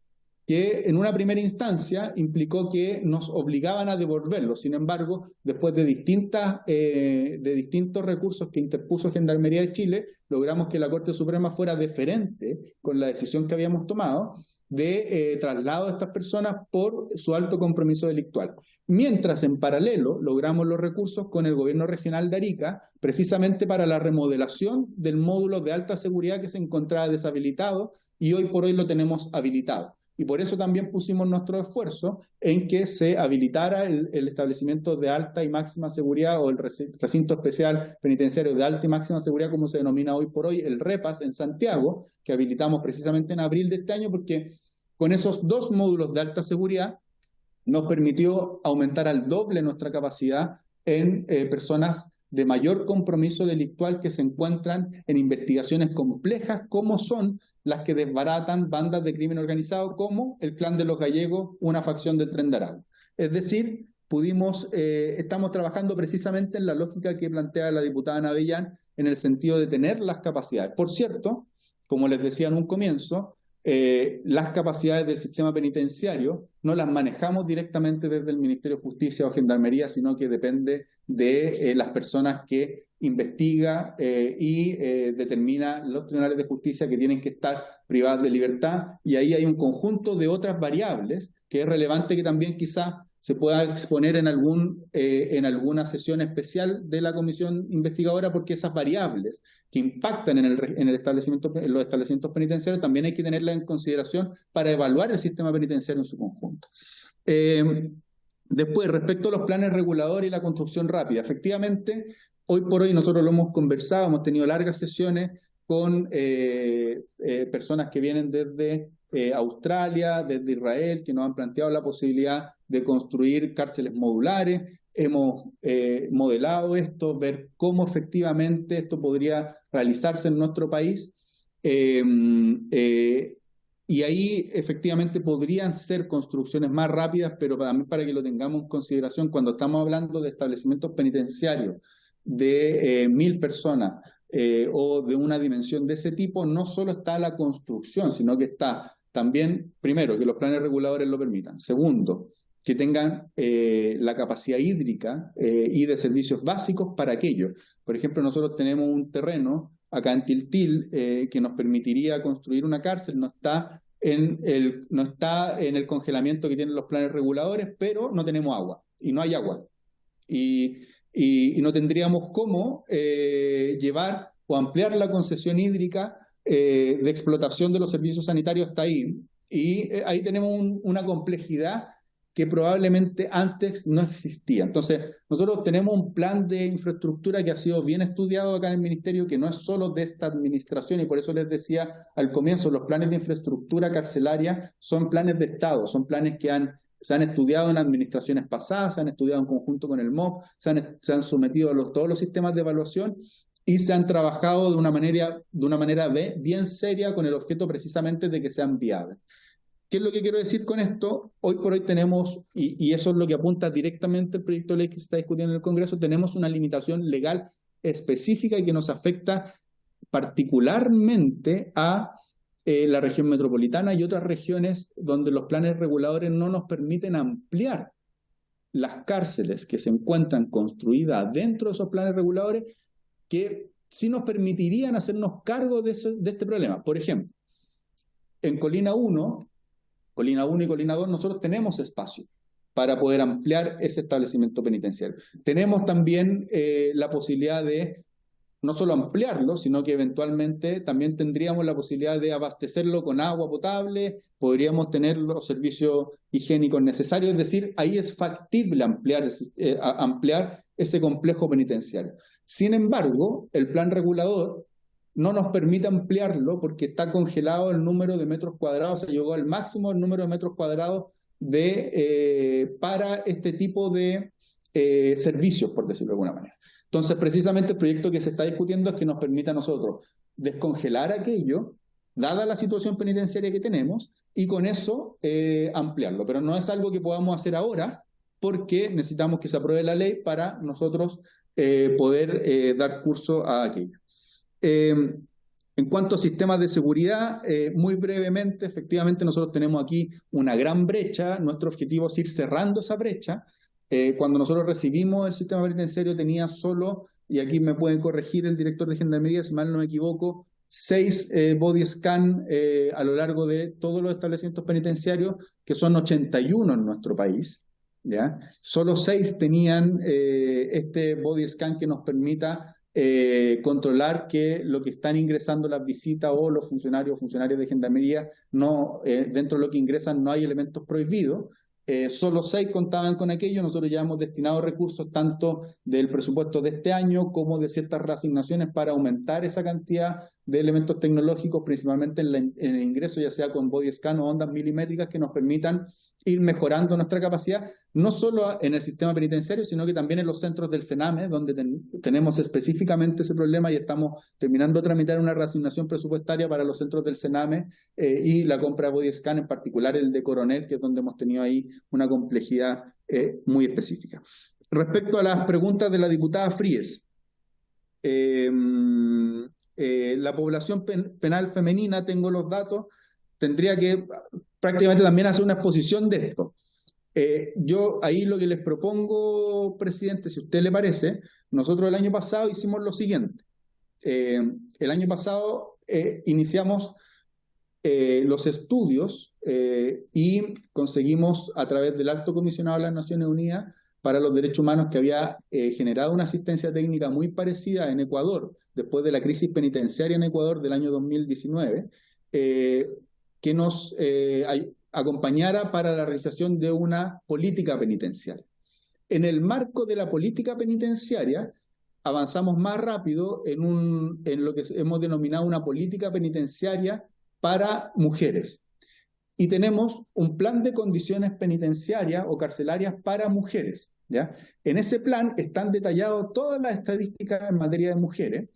que en una primera instancia implicó que nos obligaban a devolverlo. Sin embargo, después de distintos recursos que interpuso Gendarmería de Chile, logramos que la Corte Suprema fuera deferente con la decisión que habíamos tomado de traslado de estas personas por su alto compromiso delictual. Mientras, en paralelo, logramos los recursos con el gobierno regional de Arica, precisamente para la remodelación del módulo de alta seguridad que se encontraba deshabilitado y hoy por hoy lo tenemos habilitado. Y por eso también pusimos nuestro esfuerzo en que se habilitara el establecimiento de alta y máxima seguridad o el recinto especial penitenciario de alta y máxima seguridad, como se denomina hoy por hoy, el REPAS en Santiago, que habilitamos precisamente en abril de este año, porque con esos 2 módulos de alta seguridad nos permitió aumentar al doble nuestra capacidad en personas de mayor compromiso delictual que se encuentran en investigaciones complejas, como son las que desbaratan bandas de crimen organizado, como el Clan de los Gallegos, una facción del Tren de Aragua. Es decir, estamos trabajando precisamente en la lógica que plantea la diputada Navellán, en el sentido de tener las capacidades. Por cierto, como les decía en un comienzo, las capacidades del sistema penitenciario no las manejamos directamente desde el Ministerio de Justicia o Gendarmería, sino que depende de las personas que investiga y determina los tribunales de justicia que tienen que estar privadas de libertad, y ahí hay un conjunto de otras variables que es relevante que también quizás se pueda exponer en alguna sesión especial de la comisión investigadora, porque esas variables que impactan en en los establecimientos penitenciarios también hay que tenerlas en consideración para evaluar el sistema penitenciario en su conjunto. Después, respecto a los planes reguladores y la construcción rápida, efectivamente, hoy por hoy nosotros lo hemos conversado, hemos tenido largas sesiones con personas que vienen desde Australia, desde Israel, que nos han planteado la posibilidad de construir cárceles modulares. Hemos modelado esto, ver cómo efectivamente esto podría realizarse en nuestro país. Y ahí efectivamente podrían ser construcciones más rápidas, pero también para que lo tengamos en consideración, cuando estamos hablando de establecimientos penitenciarios de 1000 personas o de una dimensión de ese tipo, no solo está la construcción, sino que está también, primero, que los planes reguladores lo permitan. Segundo, que tengan la capacidad hídrica y de servicios básicos para aquello. Por ejemplo, nosotros tenemos un terreno acá en Tiltil que nos permitiría construir una cárcel, no está en el congelamiento que tienen los planes reguladores, pero no tenemos agua, y no hay agua. Y no tendríamos cómo llevar o ampliar la concesión hídrica de explotación de los servicios sanitarios hasta ahí. Y ahí tenemos una complejidad que probablemente antes no existía. Entonces, nosotros tenemos un plan de infraestructura que ha sido bien estudiado acá en el Ministerio, que no es solo de esta administración, y por eso les decía al comienzo, los planes de infraestructura carcelaria son planes de Estado, son planes que se han estudiado en administraciones pasadas, se han estudiado en conjunto con el MOP, se han sometido a todos los sistemas de evaluación y se han trabajado de una manera bien seria con el objeto precisamente de que sean viables. ¿Qué es lo que quiero decir con esto? Hoy por hoy tenemos, y eso es lo que apunta directamente el proyecto de ley que se está discutiendo en el Congreso, tenemos una limitación legal específica y que nos afecta particularmente a la región metropolitana y otras regiones donde los planes reguladores no nos permiten ampliar las cárceles que se encuentran construidas dentro de esos planes reguladores, que sí nos permitirían hacernos cargo de este problema. Por ejemplo, en Colina 1 y Colina 2 nosotros tenemos espacio para poder ampliar ese establecimiento penitenciario. Tenemos también la posibilidad de no solo ampliarlo, sino que eventualmente también tendríamos la posibilidad de abastecerlo con agua potable, podríamos tener los servicios higiénicos necesarios, es decir, ahí es factible ampliar ese complejo penitenciario. Sin embargo, el plan regulador no nos permite ampliarlo porque está congelado el número de metros cuadrados, se llegó al máximo el número de metros cuadrados para este tipo de servicios, por decirlo de alguna manera. Entonces, precisamente el proyecto que se está discutiendo es que nos permita a nosotros descongelar aquello, dada la situación penitenciaria que tenemos, y con eso ampliarlo. Pero no es algo que podamos hacer ahora, porque necesitamos que se apruebe la ley para nosotros poder dar curso a aquello. En cuanto a sistemas de seguridad, muy brevemente, efectivamente nosotros tenemos aquí una gran brecha. Nuestro objetivo es ir cerrando esa brecha. Cuando nosotros recibimos el sistema penitenciario tenía solo, y aquí me pueden corregir el director de Gendarmería, si mal no me equivoco, 6 body scan a lo largo de todos los establecimientos penitenciarios, que son 81 en nuestro país, ¿ya? Solo 6 tenían este body scan que nos permita controlar que lo que están ingresando las visitas o los funcionarios de Gendarmería, dentro de lo que ingresan no hay elementos prohibidos. Solo 6 contaban con aquello. Nosotros ya hemos destinado recursos tanto del presupuesto de este año como de ciertas reasignaciones para aumentar esa cantidad de elementos tecnológicos, principalmente en el ingreso, ya sea con body scan o ondas milimétricas que nos permitan ir mejorando nuestra capacidad, no solo en el sistema penitenciario, sino que también en los centros del Sename, donde tenemos específicamente ese problema y estamos terminando de tramitar una reasignación presupuestaria para los centros del Sename y la compra de body scan, en particular el de Coronel, que es donde hemos tenido ahí una complejidad muy específica. Respecto a las preguntas de la diputada Fríes, la población penal femenina, tengo los datos, tendría que prácticamente también hacer una exposición de esto. Yo ahí lo que les propongo, presidente, si a usted le parece, nosotros el año pasado hicimos lo siguiente. El año pasado iniciamos los estudios y conseguimos a través del Alto Comisionado de las Naciones Unidas para los Derechos Humanos, que había generado una asistencia técnica muy parecida en Ecuador, después de la crisis penitenciaria en Ecuador del año 2019, que nos acompañara para la realización de una política penitenciaria. En el marco de la política penitenciaria, avanzamos más rápido en lo que hemos denominado una política penitenciaria para mujeres. Y tenemos un plan de condiciones penitenciarias o carcelarias para mujeres, ¿ya? En ese plan están detalladas todas las estadísticas en materia de mujeres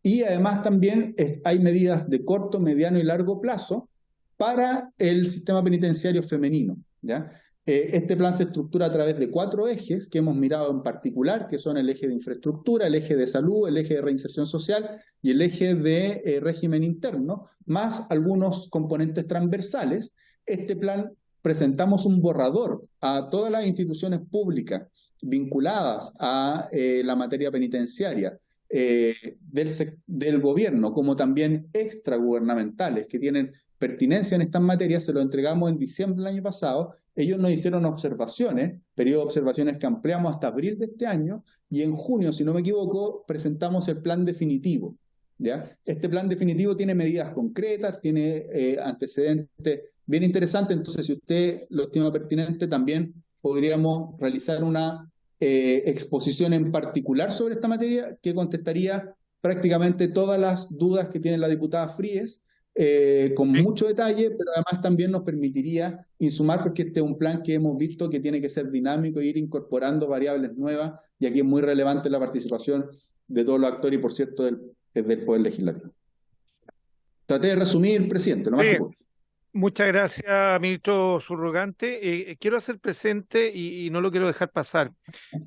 y además también hay medidas de corto, mediano y largo plazo para el sistema penitenciario femenino, ¿ya? Este plan se estructura a través de 4 ejes que hemos mirado en particular, que son el eje de infraestructura, el eje de salud, el eje de reinserción social y el eje de régimen interno, más algunos componentes transversales. Este plan presentamos un borrador a todas las instituciones públicas vinculadas a la materia penitenciaria del gobierno, como también extragubernamentales que tienen pertinencia en estas materias. Se lo entregamos en diciembre del año pasado. Ellos nos hicieron observaciones, periodo de observaciones que ampliamos hasta abril de este año, y en junio, si no me equivoco, presentamos el plan definitivo, ¿ya? Este plan definitivo tiene medidas concretas, tiene antecedentes bien interesantes. Entonces, si usted lo estima pertinente, también podríamos realizar una exposición en particular sobre esta materia que contestaría prácticamente todas las dudas que tiene la diputada Fríes, con mucho detalle, pero además también nos permitiría insumar, porque este es un plan que hemos visto que tiene que ser dinámico e ir incorporando variables nuevas, y aquí es muy relevante la participación de todos los actores y, por cierto, del Poder Legislativo. Traté de resumir, presidente, lo más que puedo. Muchas gracias, ministro subrogante. Quiero hacer presente, y no lo quiero dejar pasar,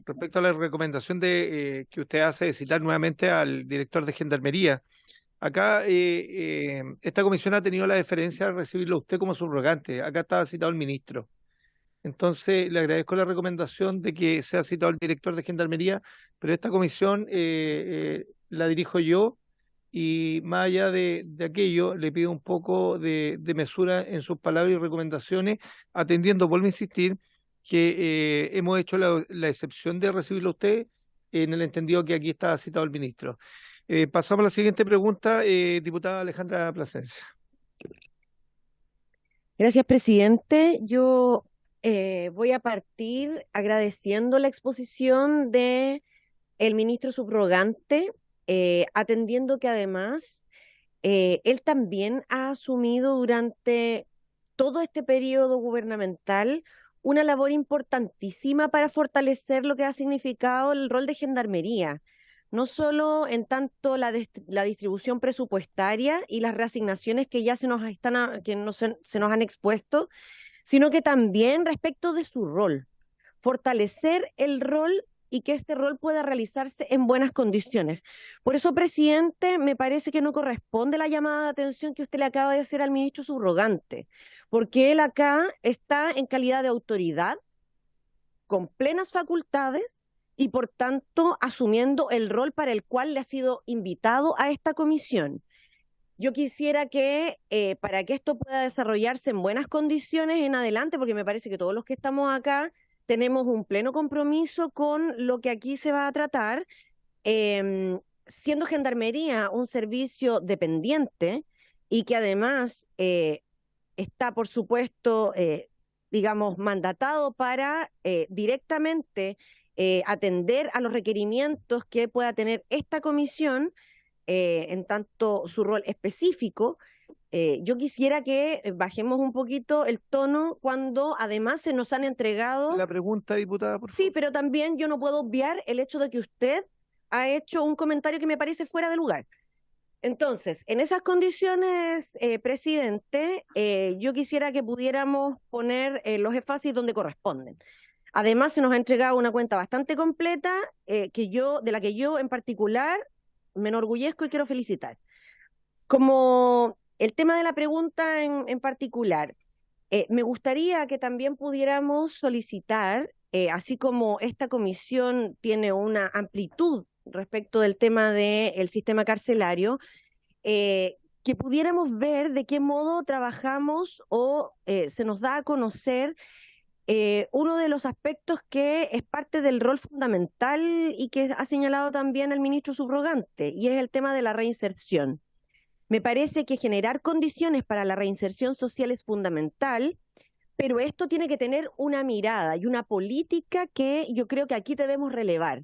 respecto a la recomendación que usted hace de citar nuevamente al director de Gendarmería. Acá esta comisión ha tenido la deferencia de recibirlo a usted como subrogante. Acá estaba citado el ministro. Entonces, le agradezco la recomendación de que sea citado el director de Gendarmería, pero esta comisión la dirijo yo, y más allá de aquello, le pido un poco de mesura en sus palabras y recomendaciones, atendiendo, vuelvo a insistir, que hemos hecho la excepción de recibirlo a usted en el entendido que aquí está citado el ministro. Pasamos a la siguiente pregunta, diputada Alejandra Plasencia. Gracias, presidente. Yo voy a partir agradeciendo la exposición de el ministro subrogante, atendiendo que además él también ha asumido durante todo este periodo gubernamental una labor importantísima para fortalecer lo que ha significado el rol de Gendarmería, no solo en tanto la distribución presupuestaria y las reasignaciones que ya se nos han expuesto, sino que también respecto de su rol, fortalecer el rol y que este rol pueda realizarse en buenas condiciones. Por eso, presidente, me parece que no corresponde la llamada de atención que usted le acaba de hacer al ministro subrogante, porque él acá está en calidad de autoridad, con plenas facultades y, por tanto, asumiendo el rol para el cual le ha sido invitado a esta comisión. Yo quisiera que, para que esto pueda desarrollarse en buenas condiciones en adelante, porque me parece que todos los que estamos acá tenemos un pleno compromiso con lo que aquí se va a tratar, siendo Gendarmería un servicio dependiente y que además está, por supuesto, digamos, mandatado para directamente atender a los requerimientos que pueda tener esta comisión, en tanto su rol específico. Yo quisiera que bajemos un poquito el tono cuando además se nos han entregado... La pregunta, diputada, por favor. Sí, pero también yo no puedo obviar el hecho de que usted ha hecho un comentario que me parece fuera de lugar. Entonces, en esas condiciones, presidente, yo quisiera que pudiéramos poner los énfasis donde corresponden. Además, se nos ha entregado una cuenta bastante completa, de la que yo en particular me enorgullezco y quiero felicitar. Como el tema de la pregunta en particular, me gustaría que también pudiéramos solicitar, así como esta comisión tiene una amplitud respecto del tema del sistema carcelario, que pudiéramos ver de qué modo trabajamos o se nos da a conocer uno de los aspectos que es parte del rol fundamental y que ha señalado también el ministro subrogante, y es el tema de la reinserción. Me parece que generar condiciones para la reinserción social es fundamental, pero esto tiene que tener una mirada y una política que yo creo que aquí debemos relevar.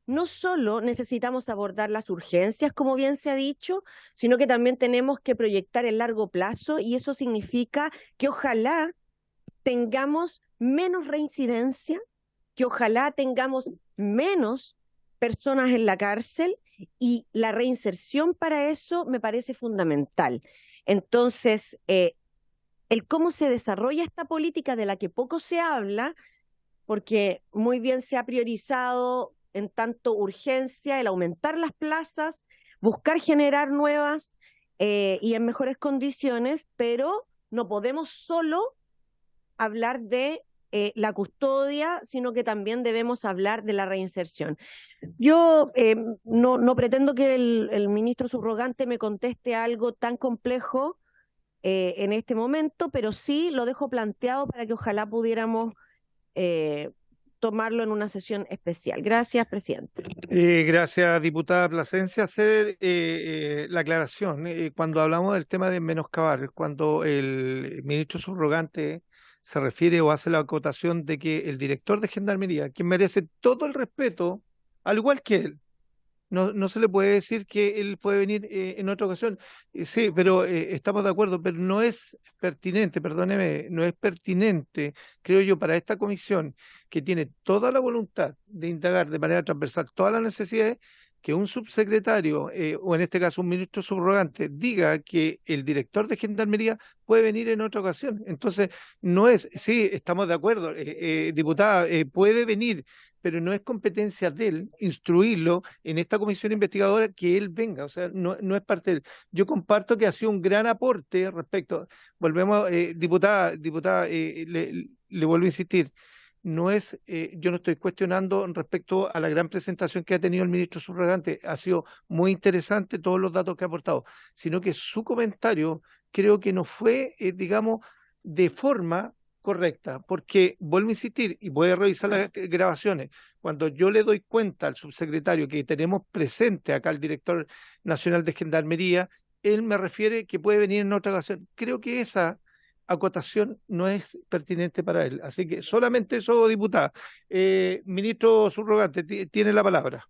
No solo necesitamos abordar las urgencias, como bien se ha dicho, sino que también tenemos que proyectar el largo plazo, y eso significa que ojalá tengamos menos reincidencia, que ojalá tengamos menos personas en la cárcel, y la reinserción para eso me parece fundamental. Entonces, el cómo se desarrolla esta política de la que poco se habla, porque muy bien se ha priorizado en tanto urgencia el aumentar las plazas, buscar generar nuevas y en mejores condiciones, pero no podemos solo hablar de la custodia, sino que también debemos hablar de la reinserción. Yo no pretendo que el ministro subrogante me conteste algo tan complejo en este momento, pero sí lo dejo planteado para que ojalá pudiéramos tomarlo en una sesión especial. Gracias, presidente. Gracias, diputada Plasencia. Hacer la aclaración. Cuando hablamos del tema de menoscabar, cuando el ministro subrogante se refiere o hace la acotación de que el director de Gendarmería, quien merece todo el respeto, al igual que él, no se le puede decir que él puede venir en otra ocasión. Sí, pero estamos de acuerdo, pero no es pertinente, perdóneme, no es pertinente, creo yo, para esta comisión que tiene toda la voluntad de indagar de manera transversal todas las necesidades, que un subsecretario, o en este caso un ministro subrogante, diga que el director de Gendarmería puede venir en otra ocasión. Entonces, no es, sí, estamos de acuerdo, diputada, puede venir, pero no es competencia de él instruirlo en esta comisión investigadora que él venga, o sea, no es parte de él. Yo comparto que ha sido un gran aporte respecto, volvemos, diputada, le vuelvo a insistir, no es, yo no estoy cuestionando respecto a la gran presentación que ha tenido el ministro subrogante, ha sido muy interesante todos los datos que ha aportado, sino que su comentario creo que no fue, digamos, de forma correcta, porque vuelvo a insistir y voy a revisar las grabaciones. Cuando yo le doy cuenta al subsecretario que tenemos presente acá el director nacional de Gendarmería, él me refiere que puede venir en otra ocasión. Creo que esa acotación no es pertinente para él. Así que solamente eso, diputada. Ministro subrogante, tiene la palabra.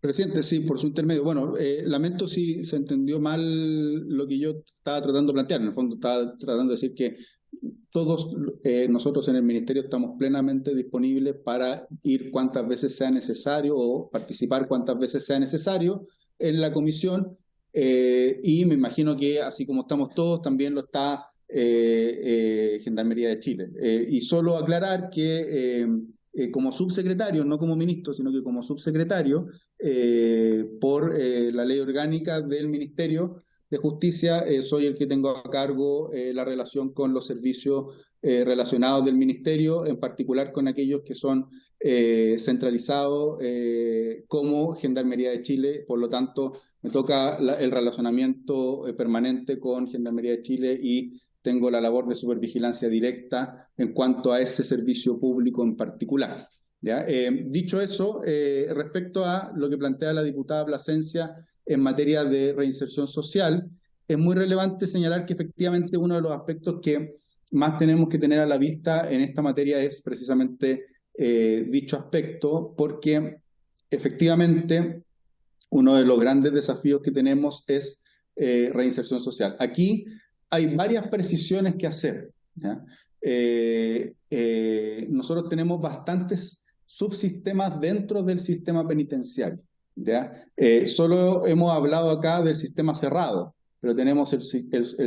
Presidente, sí, por su intermedio. Bueno, lamento si se entendió mal lo que yo estaba tratando de plantear. En el fondo estaba tratando de decir que todos nosotros en el Ministerio estamos plenamente disponibles para ir cuantas veces sea necesario o participar cuantas veces sea necesario en la comisión, y me imagino que así como estamos todos, también lo está Gendarmería de Chile. Y solo aclarar que como subsecretario, no como ministro, sino que como subsecretario, por la ley orgánica del Ministerio de Justicia, soy el que tengo a cargo la relación con los servicios relacionados del Ministerio, en particular con aquellos que son centralizados como Gendarmería de Chile. Por lo tanto, me toca el relacionamiento permanente con Gendarmería de Chile y tengo la labor de supervigilancia directa en cuanto a ese servicio público en particular. ¿Ya? Dicho eso, respecto a lo que plantea la diputada Plasencia en materia de reinserción social, es muy relevante señalar que efectivamente uno de los aspectos que más tenemos que tener a la vista en esta materia es precisamente dicho aspecto, porque efectivamente uno de los grandes desafíos que tenemos es reinserción social. Aquí hay varias precisiones que hacer, ¿ya? Nosotros tenemos bastantes subsistemas dentro del sistema penitenciario, ¿ya? Solo hemos hablado acá del sistema cerrado, pero tenemos el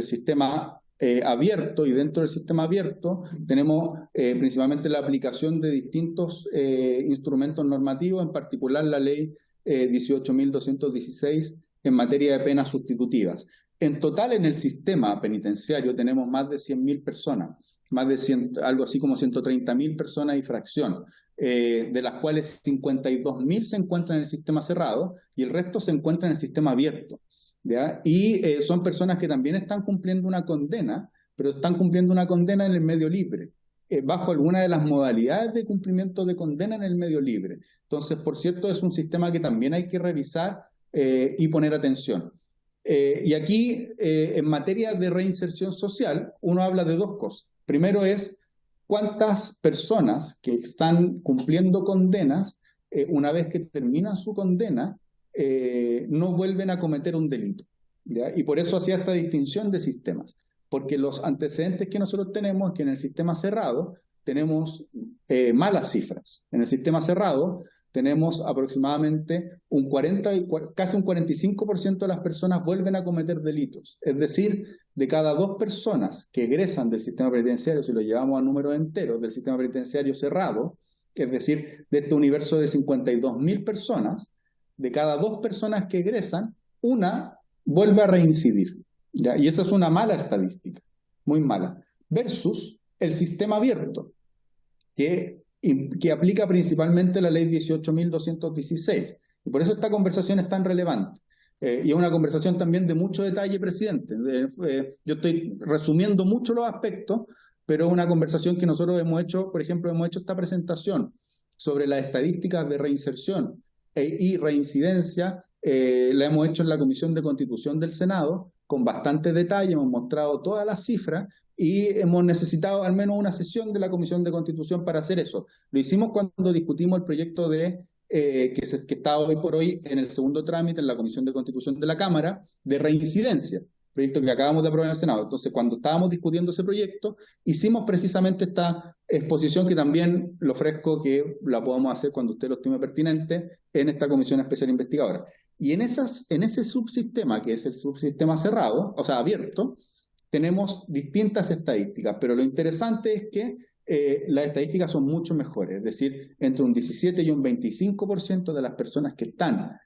sistema abierto, y dentro del sistema abierto tenemos principalmente la aplicación de distintos instrumentos normativos, en particular la ley 18.216 en materia de penas sustitutivas. En total, en el sistema penitenciario tenemos más de 100.000 personas, más de 100, algo así como 130.000 personas y fracción, de las cuales 52.000 se encuentran en el sistema cerrado y el resto se encuentra en el sistema abierto, ¿ya? Y son personas que también están cumpliendo una condena, pero están cumpliendo una condena en el medio libre, bajo alguna de las modalidades de cumplimiento de condena en el medio libre. Entonces, por cierto, es un sistema que también hay que revisar y poner atención. Y aquí, en materia de reinserción social, uno habla de dos cosas. Primero es cuántas personas que están cumpliendo condenas, una vez que terminan su condena, no vuelven a cometer un delito, ¿ya? Y por eso hacía esta distinción de sistemas, porque los antecedentes que nosotros tenemos es que en el sistema cerrado tenemos malas cifras. En el sistema cerrado tenemos aproximadamente casi un 45% de las personas vuelven a cometer delitos. Es decir, de cada 2 personas que egresan del sistema penitenciario, si lo llevamos a números enteros del sistema penitenciario cerrado, es decir, de este universo de 52.000 personas, de cada 2 personas que egresan, una vuelve a reincidir, ¿ya? Y esa es una mala estadística, muy mala, versus el sistema abierto, que aplica principalmente la ley 18.216. Y por eso esta conversación es tan relevante. Y es una conversación también de mucho detalle, presidente. Yo estoy resumiendo mucho los aspectos, pero es una conversación que nosotros hemos hecho, por ejemplo, hemos hecho esta presentación sobre las estadísticas de reinserción y reincidencia, la hemos hecho en la Comisión de Constitución del Senado, con bastante detalle, hemos mostrado todas las cifras, y hemos necesitado al menos una sesión de la Comisión de Constitución para hacer eso. Lo hicimos cuando discutimos el proyecto que está hoy por hoy en el segundo trámite en la Comisión de Constitución de la Cámara, de reincidencia, proyecto que acabamos de aprobar en el Senado. Entonces, cuando estábamos discutiendo ese proyecto, hicimos precisamente esta exposición que también lo ofrezco que la podamos hacer cuando usted lo estime pertinente en esta Comisión Especial Investigadora. Y en ese subsistema, que es el subsistema cerrado, o sea, abierto, tenemos distintas estadísticas, pero lo interesante es que las estadísticas son mucho mejores, es decir, entre un 17 y un 25% de las personas que están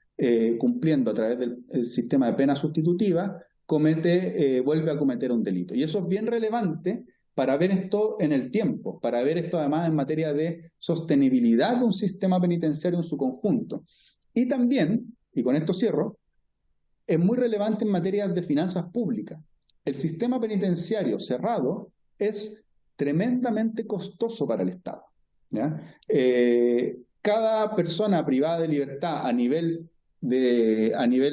cumpliendo a través del sistema de pena sustitutiva vuelve a cometer un delito. Y eso es bien relevante para ver esto en el tiempo, para ver esto además en materia de sostenibilidad de un sistema penitenciario en su conjunto. Y también, y con esto cierro, es muy relevante en materia de finanzas públicas. El sistema penitenciario cerrado es tremendamente costoso para el Estado, ¿ya? Cada persona privada de libertad a nivel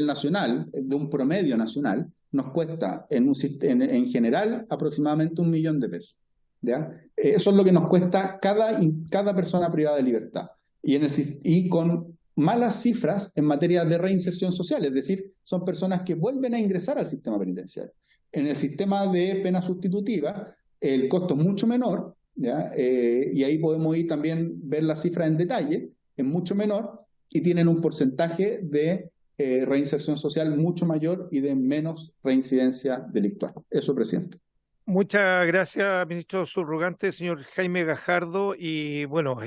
nacional, de un promedio nacional, nos cuesta en general aproximadamente 1 millón de pesos, ¿ya? Eso es lo que nos cuesta cada persona privada de libertad. Y con malas cifras en materia de reinserción social, es decir, son personas que vuelven a ingresar al sistema penitenciario. En el sistema de pena sustitutiva, el costo es mucho menor, ¿ya? Y ahí podemos ir también ver las cifras en detalle, es mucho menor y tienen un porcentaje de reinserción social mucho mayor y de menos reincidencia delictual. Eso, presidente. Muchas gracias, ministro subrogante, señor Jaime Gajardo. Y bueno,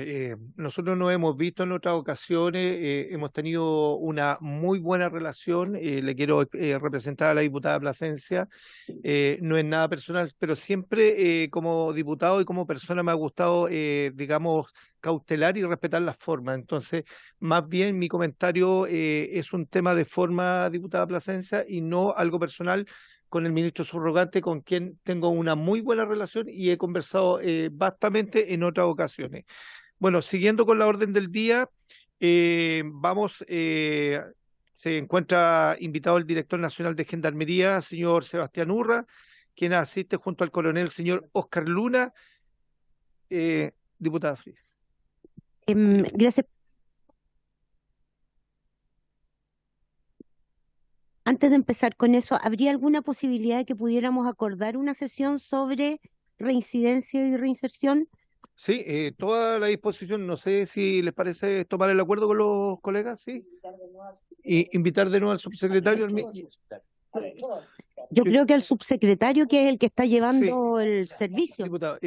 nosotros nos hemos visto en otras ocasiones, hemos tenido una muy buena relación. Le quiero representar a la diputada Plasencia. No es nada personal, pero siempre como diputado y como persona me ha gustado, digamos, cautelar y respetar las formas. Entonces, más bien mi comentario es un tema de forma, diputada Plasencia, y no algo personal con el ministro subrogante, con quien tengo una muy buena relación y he conversado bastante en otras ocasiones. Bueno, siguiendo con la orden del día, se encuentra invitado el director nacional de Gendarmería, señor Sebastián Urra, quien asiste junto al coronel señor Oscar Luna. Diputada Frías. Gracias. Antes de empezar con eso, ¿habría alguna posibilidad de que pudiéramos acordar una sesión sobre reincidencia y reinserción? Sí, toda la disposición. No sé si les parece tomar el acuerdo con los colegas, ¿sí? Y invitar de nuevo al subsecretario. Yo creo que al subsecretario, que es el que está llevando el servicio. Diputado,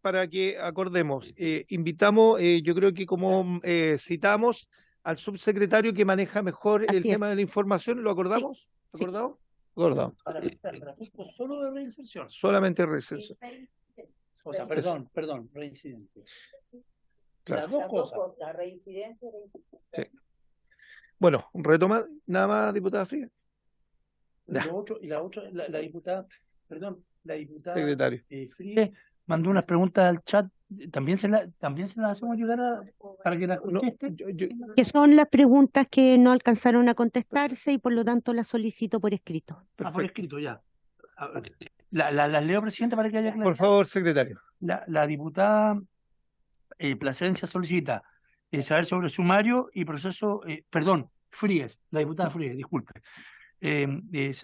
para que acordemos, invitamos, yo creo que como citamos al subsecretario que maneja mejor el Así tema es. de la información. ¿Lo acordamos? Sí. ¿Acordado? Acordado. Para efectos solo de reinserción. Solamente reinserción. O sea, perdón, reincidente. Claro. Las dos cosas. Reincidencia. Sí. Bueno, retoma, nada más, diputada Frías. Ya. Y la otra, la diputada, perdón, la diputada Secretario. Frías mandó unas preguntas al chat. También se las hacemos llegar para que las No, conteste. Que son las preguntas que no alcanzaron a contestarse y por lo tanto las solicito por escrito. Por escrito, ya. A ver, las leo, presidente, para que haya claridad. Por favor, secretario. La diputada Plasencia solicita saber sobre sumario y proceso, perdón, Fríes, la diputada Fríes, disculpe.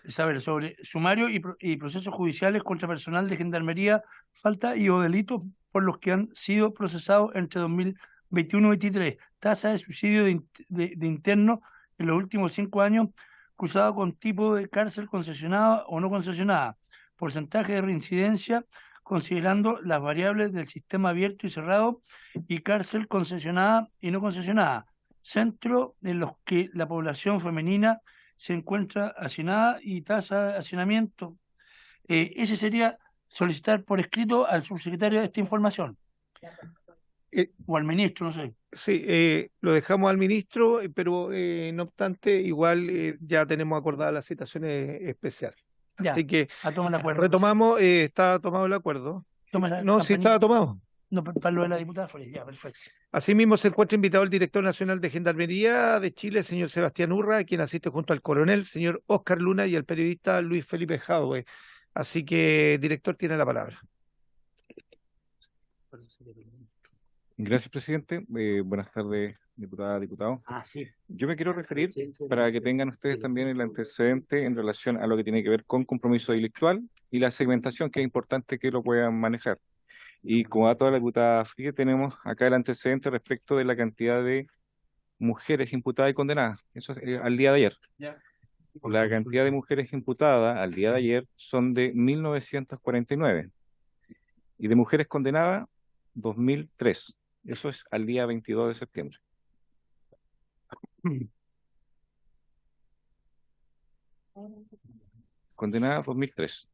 Saber sobre sumario y procesos judiciales contra personal de gendarmería, falta y o delitos por los que han sido procesados entre 2021 y 2023. Tasa de suicidio de internos en los últimos 5 años, cruzado con tipo de cárcel concesionada o no concesionada. Porcentaje de reincidencia, considerando las variables del sistema abierto y cerrado y cárcel concesionada y no concesionada. Centro en los que la población femenina se encuentra hacinada y tasa de hacinamiento. Ese sería solicitar por escrito al subsecretario esta información. O al ministro, no sé. Sí, lo dejamos al ministro, pero no obstante, igual ya tenemos acordadas las citaciones especiales. Ya, Así que toma el acuerdo. retomamos, está tomado el acuerdo. Toma la No, sí campanita. estaba tomado. No, para lo de la diputada Flores, ya, perfecto. Asimismo, se encuentra invitado el director nacional de Gendarmería de Chile, señor Sebastián Urra, quien asiste junto al coronel, señor Oscar Luna, y al periodista Luis Felipe Jadwe. Así que, director, tiene la palabra. Gracias, presidente. Buenas tardes, diputada, diputado. Sí. Yo me quiero referir para que tengan ustedes también el antecedente en relación a lo que tiene que ver con compromiso delictual y la segmentación, que es importante que lo puedan manejar. Y como dato de la diputada Frías, tenemos acá el antecedente respecto de la cantidad de mujeres imputadas y condenadas. Eso es al día de ayer. La cantidad de mujeres imputadas al día de ayer son de 1949 y de mujeres condenadas 2003. Eso es al día 22 de septiembre. Condenadas 2003.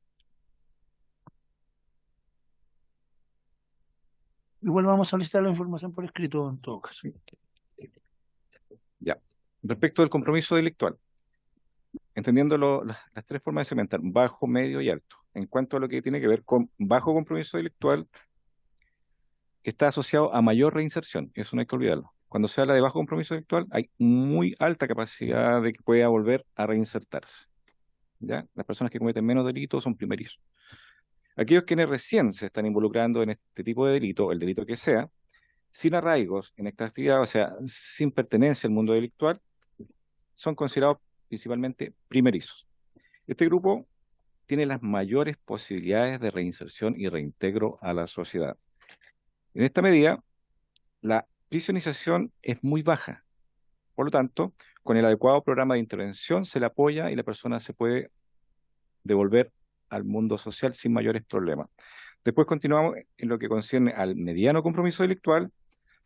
Igual vamos a solicitar la información por escrito en todo caso. Ya. Respecto del compromiso delictual, entendiendo las tres formas de segmentar, bajo, medio y alto. En cuanto a lo que tiene que ver con bajo compromiso delictual, que está asociado a mayor reinserción, eso no hay que olvidarlo. Cuando se habla de bajo compromiso delictual, hay muy alta capacidad de que pueda volver a reinsertarse. ¿Ya? Las personas que cometen menos delitos son primerizos. Aquellos quienes recién se están involucrando en este tipo de delito, el delito que sea, sin arraigos en esta actividad, o sea, sin pertenencia al mundo delictual, son considerados principalmente primerizos. Este grupo tiene las mayores posibilidades de reinserción y reintegro a la sociedad. En esta medida, la prisionización es muy baja. Por lo tanto, con el adecuado programa de intervención se le apoya y la persona se puede devolver al mundo social sin mayores problemas. Después continuamos en lo que concierne al mediano compromiso delictual,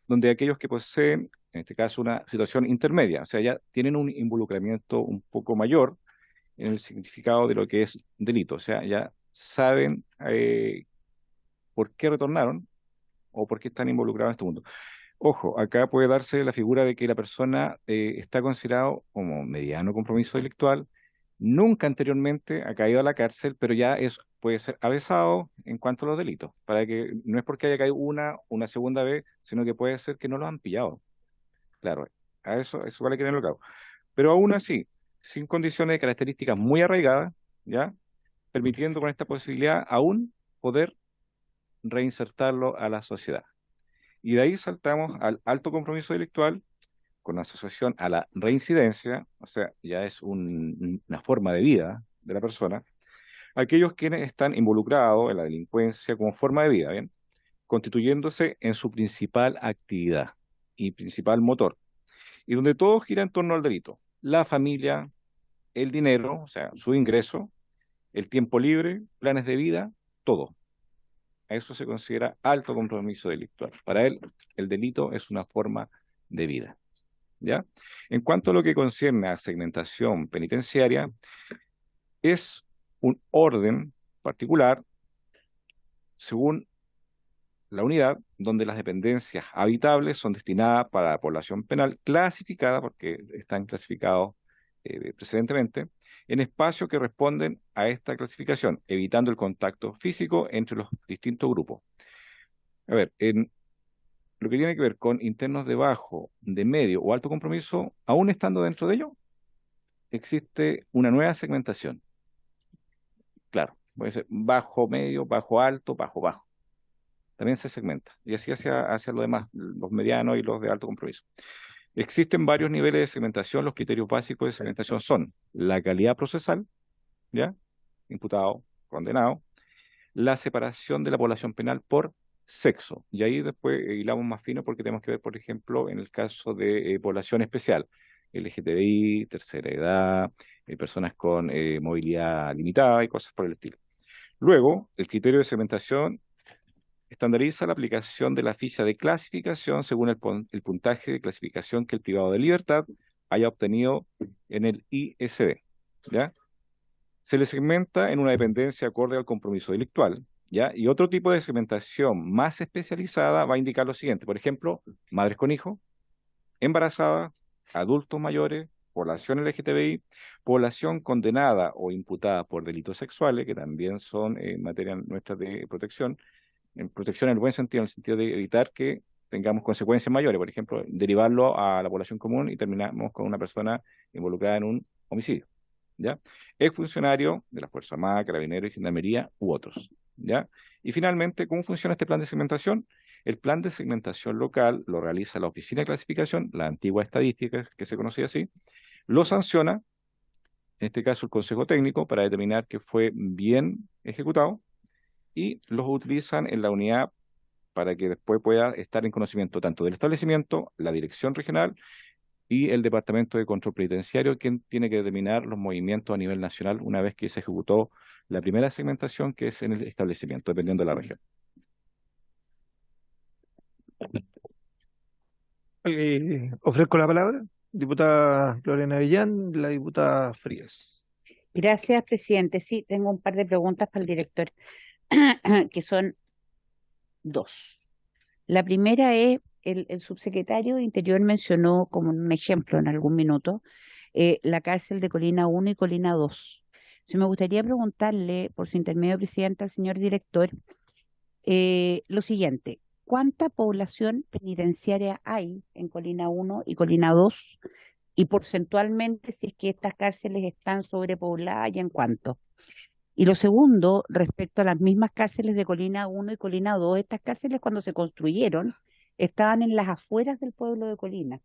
donde aquellos que poseen, en este caso, una situación intermedia, o sea, ya tienen un involucramiento un poco mayor en el significado de lo que es delito, o sea, ya saben por qué retornaron o por qué están involucrados en este mundo. Ojo, acá puede darse la figura de que la persona está considerado como mediano compromiso delictual, nunca anteriormente ha caído a la cárcel, pero ya puede ser avesado en cuanto a los delitos, para que no es porque haya caído una segunda vez, sino que puede ser que no lo han pillado. Claro, a eso vale que tenerlo claro. Pero aún así, sin condiciones de características muy arraigadas, ¿ya? Permitiendo con esta posibilidad aún poder reinsertarlo a la sociedad. Y de ahí saltamos al alto compromiso delictual con asociación a la reincidencia, o sea, ya es una forma de vida de la persona, aquellos quienes están involucrados en la delincuencia como forma de vida, ¿bien? Constituyéndose en su principal actividad y principal motor, y donde todo gira en torno al delito, la familia, el dinero, o sea, su ingreso, el tiempo libre, planes de vida, todo. A eso se considera alto compromiso delictual. Para él, el delito es una forma de vida. ¿ya? En cuanto a lo que concierne a segmentación penitenciaria, es un orden particular según la unidad donde las dependencias habitables son destinadas para la población penal clasificada, porque están clasificados precedentemente, en espacios que responden a esta clasificación, evitando el contacto físico entre los distintos grupos. A ver, en lo que tiene que ver con internos de bajo, de medio o alto compromiso, aún estando dentro de ello, existe una nueva segmentación. Claro, puede ser bajo, medio, bajo, alto, bajo, bajo. También se segmenta. Y así hacia los demás, los medianos y los de alto compromiso. Existen varios niveles de segmentación. Los criterios básicos de segmentación son la calidad procesal, ¿ya? Imputado, condenado, la separación de la población penal por sexo. Y ahí después hilamos más fino porque tenemos que ver, por ejemplo, en el caso de población especial, LGTBI, tercera edad, personas con movilidad limitada y cosas por el estilo. Luego, el criterio de segmentación estandariza la aplicación de la ficha de clasificación según el puntaje de clasificación que el privado de libertad haya obtenido en el ISD, ¿ya? Se le segmenta en una dependencia acorde al compromiso delictual, ¿ya? Y otro tipo de segmentación más especializada va a indicar lo siguiente, por ejemplo, madres con hijos, embarazadas, adultos mayores, población LGTBI, población condenada o imputada por delitos sexuales, que también son materia nuestra de protección, en protección en el buen sentido, en el sentido de evitar que tengamos consecuencias mayores, por ejemplo, derivarlo a la población común y terminamos con una persona involucrada en un homicidio, ¿ya? Exfuncionario de la Fuerza Armada, Carabineros y Gendarmería u otros, ¿ya? Y finalmente, ¿cómo funciona este plan de segmentación? El plan de segmentación local lo realiza la Oficina de Clasificación, la antigua estadística que se conocía así, lo sanciona, en este caso el Consejo Técnico, para determinar que fue bien ejecutado, y los utilizan en la unidad para que después pueda estar en conocimiento tanto del establecimiento, la dirección regional y el Departamento de Control Penitenciario, quien tiene que determinar los movimientos a nivel nacional una vez que se ejecutó la primera segmentación, que es en el establecimiento, dependiendo de la región. Ofrezco la palabra, diputada Lorena Avellán, la diputada Frías. Gracias, presidente. Sí, tengo un par de preguntas para el director, que son dos. La primera es, el subsecretario de Interior mencionó como un ejemplo en algún minuto la cárcel de Colina 1 y Colina 2. Me gustaría preguntarle, por su intermedio, presidenta, al señor director, lo siguiente. ¿Cuánta población penitenciaria hay en Colina 1 y Colina 2? Y porcentualmente, si es que estas cárceles están sobrepobladas y en cuánto. Y lo segundo, respecto a las mismas cárceles de Colina 1 y Colina 2, estas cárceles cuando se construyeron estaban en las afueras del pueblo de Colina.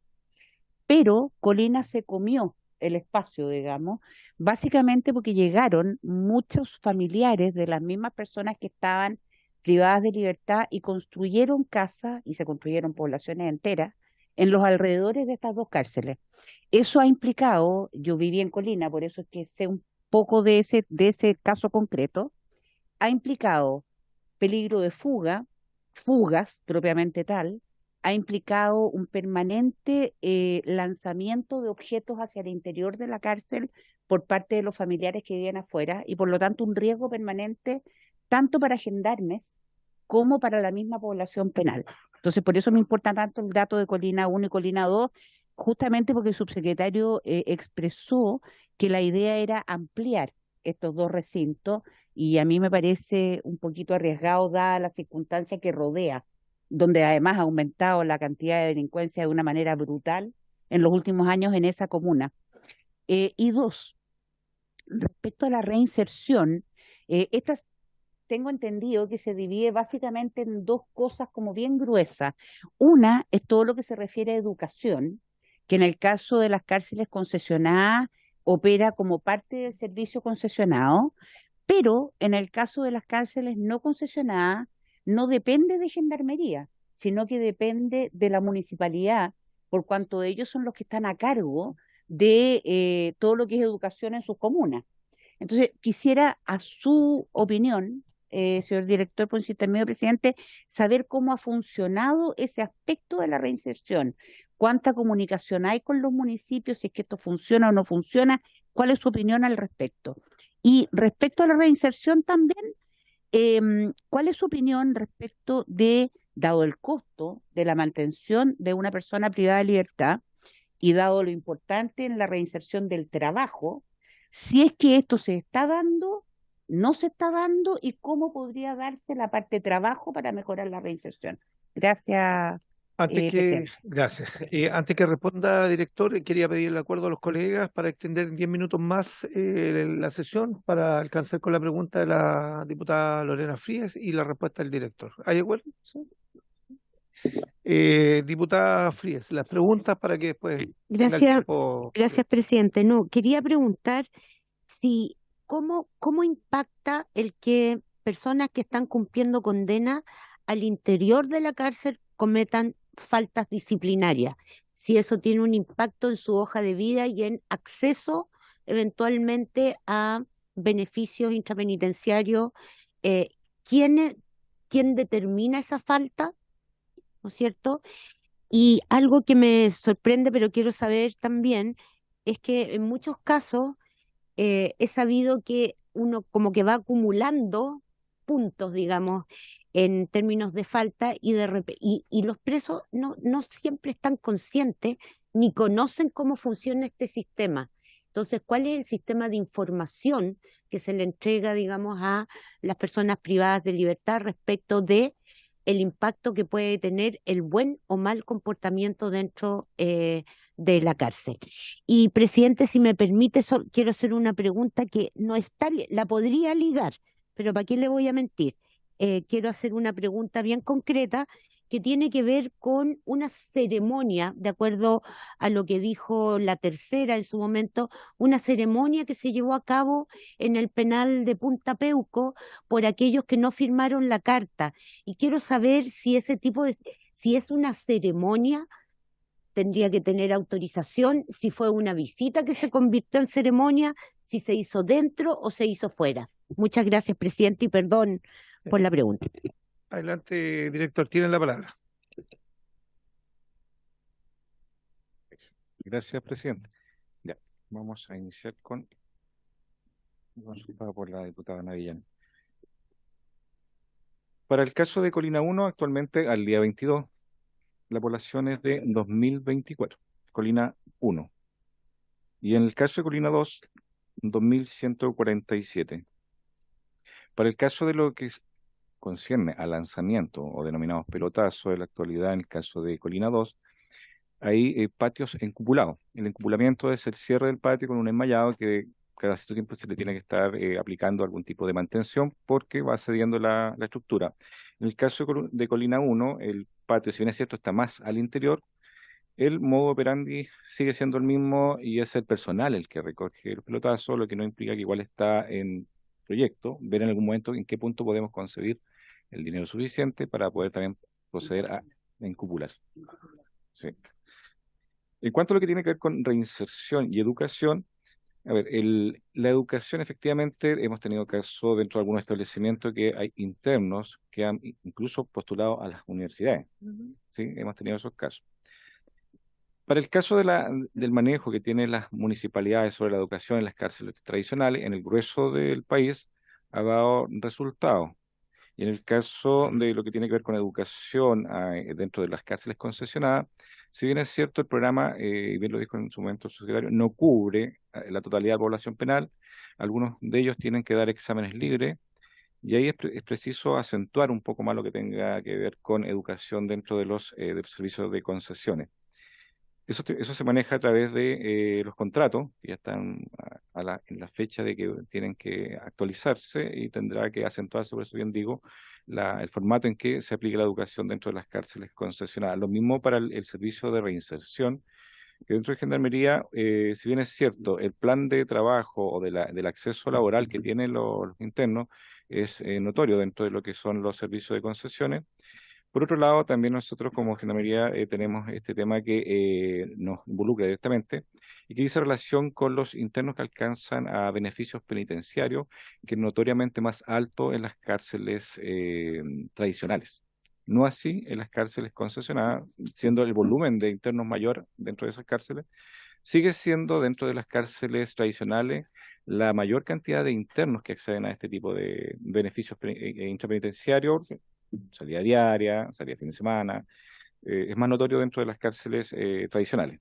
Pero Colina se comió el espacio, digamos, básicamente porque llegaron muchos familiares de las mismas personas que estaban privadas de libertad y construyeron casas y se construyeron poblaciones enteras en los alrededores de estas dos cárceles. Eso ha implicado, yo viví en Colina, por eso es que sé un poco de ese caso concreto, ha implicado peligro de fugas propiamente tal, ha implicado un permanente lanzamiento de objetos hacia el interior de la cárcel por parte de los familiares que viven afuera y por lo tanto un riesgo permanente tanto para gendarmes como para la misma población penal. Entonces, por eso me importa tanto el dato de Colina 1 y Colina 2, justamente porque el subsecretario expresó que la idea era ampliar estos dos recintos y a mí me parece un poquito arriesgado dada la circunstancia que rodea, donde además ha aumentado la cantidad de delincuencia de una manera brutal en los últimos años en esa comuna. Y dos, respecto a la reinserción, estas tengo entendido que se divide básicamente en dos cosas como bien gruesas. Una es todo lo que se refiere a educación, que en el caso de las cárceles concesionadas opera como parte del servicio concesionado, pero en el caso de las cárceles no concesionadas no depende de Gendarmería, sino que depende de la municipalidad, por cuanto ellos son los que están a cargo de todo lo que es educación en sus comunas. Entonces, quisiera a su opinión, señor director, por su intermedio, presidente, saber cómo ha funcionado ese aspecto de la reinserción. ¿Cuánta comunicación hay con los municipios? Si es que esto funciona o no funciona. ¿Cuál es su opinión al respecto? Y respecto a la reinserción también, ¿cuál es su opinión respecto de, dado el costo de la mantención de una persona privada de libertad y dado lo importante en la reinserción del trabajo, si es que esto se está dando, no se está dando y cómo podría darse la parte de trabajo para mejorar la reinserción? Gracias, presidente. Gracias. Antes que responda, director, quería pedir el acuerdo a los colegas para extender en 10 minutos más la sesión para alcanzar con la pregunta de la diputada Lorena Frías y la respuesta del director. ¿Hay acuerdo? ¿Sí? Diputada Frías, las preguntas para que después tenga el Gracias, tiempo. gracias, presidente. No, quería preguntar si cómo impacta el que personas que están cumpliendo condena al interior de la cárcel cometan faltas disciplinarias, si eso tiene un impacto en su hoja de vida y en acceso eventualmente a beneficios intrapenitenciarios. eh, ¿quién, quién determina esa falta? ¿No es cierto? Y algo que me sorprende, pero quiero saber también, es que en muchos casos he sabido que uno como que va acumulando puntos, digamos, en términos de falta y los presos no siempre están conscientes ni conocen cómo funciona este sistema. Entonces, ¿cuál es el sistema de información que se le entrega, digamos, a las personas privadas de libertad respecto de el impacto que puede tener el buen o mal comportamiento dentro de la cárcel? Y presidente, si me permite, quiero hacer una pregunta que no está, la podría ligar, pero ¿para qué le voy a mentir? Quiero hacer una pregunta bien concreta que tiene que ver con una ceremonia, de acuerdo a lo que dijo la tercera en su momento, una ceremonia que se llevó a cabo en el penal de Punta Peuco por aquellos que no firmaron la carta. Y quiero saber si si es una ceremonia, tendría que tener autorización, si fue una visita que se convirtió en ceremonia, si se hizo dentro o se hizo fuera. Muchas gracias, presidente, y perdón por la pregunta. Adelante, director, tienen la palabra. Gracias, presidente. Ya, vamos a iniciar con consulta por la diputada Navillán. Para el caso de Colina 1, actualmente al día 22, la población es de 2024, Colina 1. Y en el caso de Colina 2, 2147. Para el caso de lo que concierne al lanzamiento o denominados pelotazos de la actualidad, en el caso de Colina 2, hay patios encupulados. El encupulamiento es el cierre del patio con un enmallado que cada cierto tiempo se le tiene que estar aplicando algún tipo de mantención porque va cediendo la estructura. En el caso de Colina 1, el patio, si bien es cierto, está más al interior, el modo operandi sigue siendo el mismo y es el personal el que recoge el pelotazo, lo que no implica que igual está en proyecto, ver en algún momento en qué punto podemos conseguir el dinero suficiente para poder también proceder a encupular. Sí. En cuanto a lo que tiene que ver con reinserción y educación, a ver, la educación efectivamente hemos tenido casos dentro de algunos establecimientos que hay internos que han incluso postulado a las universidades. ¿Sí? Hemos tenido esos casos. Para el caso del manejo que tienen las municipalidades sobre la educación en las cárceles tradicionales, en el grueso del país ha dado resultados. Y en el caso de lo que tiene que ver con educación dentro de las cárceles concesionadas, si bien es cierto el programa, y bien lo dijo en su momento el secretario, no cubre la totalidad de la población penal, algunos de ellos tienen que dar exámenes libres, y ahí es preciso acentuar un poco más lo que tenga que ver con educación dentro de los servicios de concesiones. Eso se maneja a través de los contratos, que ya están en la fecha de que tienen que actualizarse y tendrá que acentuarse, por eso bien digo, el formato en que se aplica la educación dentro de las cárceles concesionadas. Lo mismo para el servicio de reinserción, que dentro de Gendarmería, si bien es cierto, el plan de trabajo o del acceso laboral que tienen los internos es notorio dentro de lo que son los servicios de concesiones. Por otro lado, también nosotros como Gendarmería tenemos este tema que nos involucra directamente y que dice relación con los internos que alcanzan a beneficios penitenciarios, que es notoriamente más alto en las cárceles tradicionales. No así en las cárceles concesionadas, siendo el volumen de internos mayor dentro de esas cárceles, sigue siendo dentro de las cárceles tradicionales la mayor cantidad de internos que acceden a este tipo de beneficios intrapenitenciarios, salida diaria, salida fin de semana, es más notorio dentro de las cárceles tradicionales.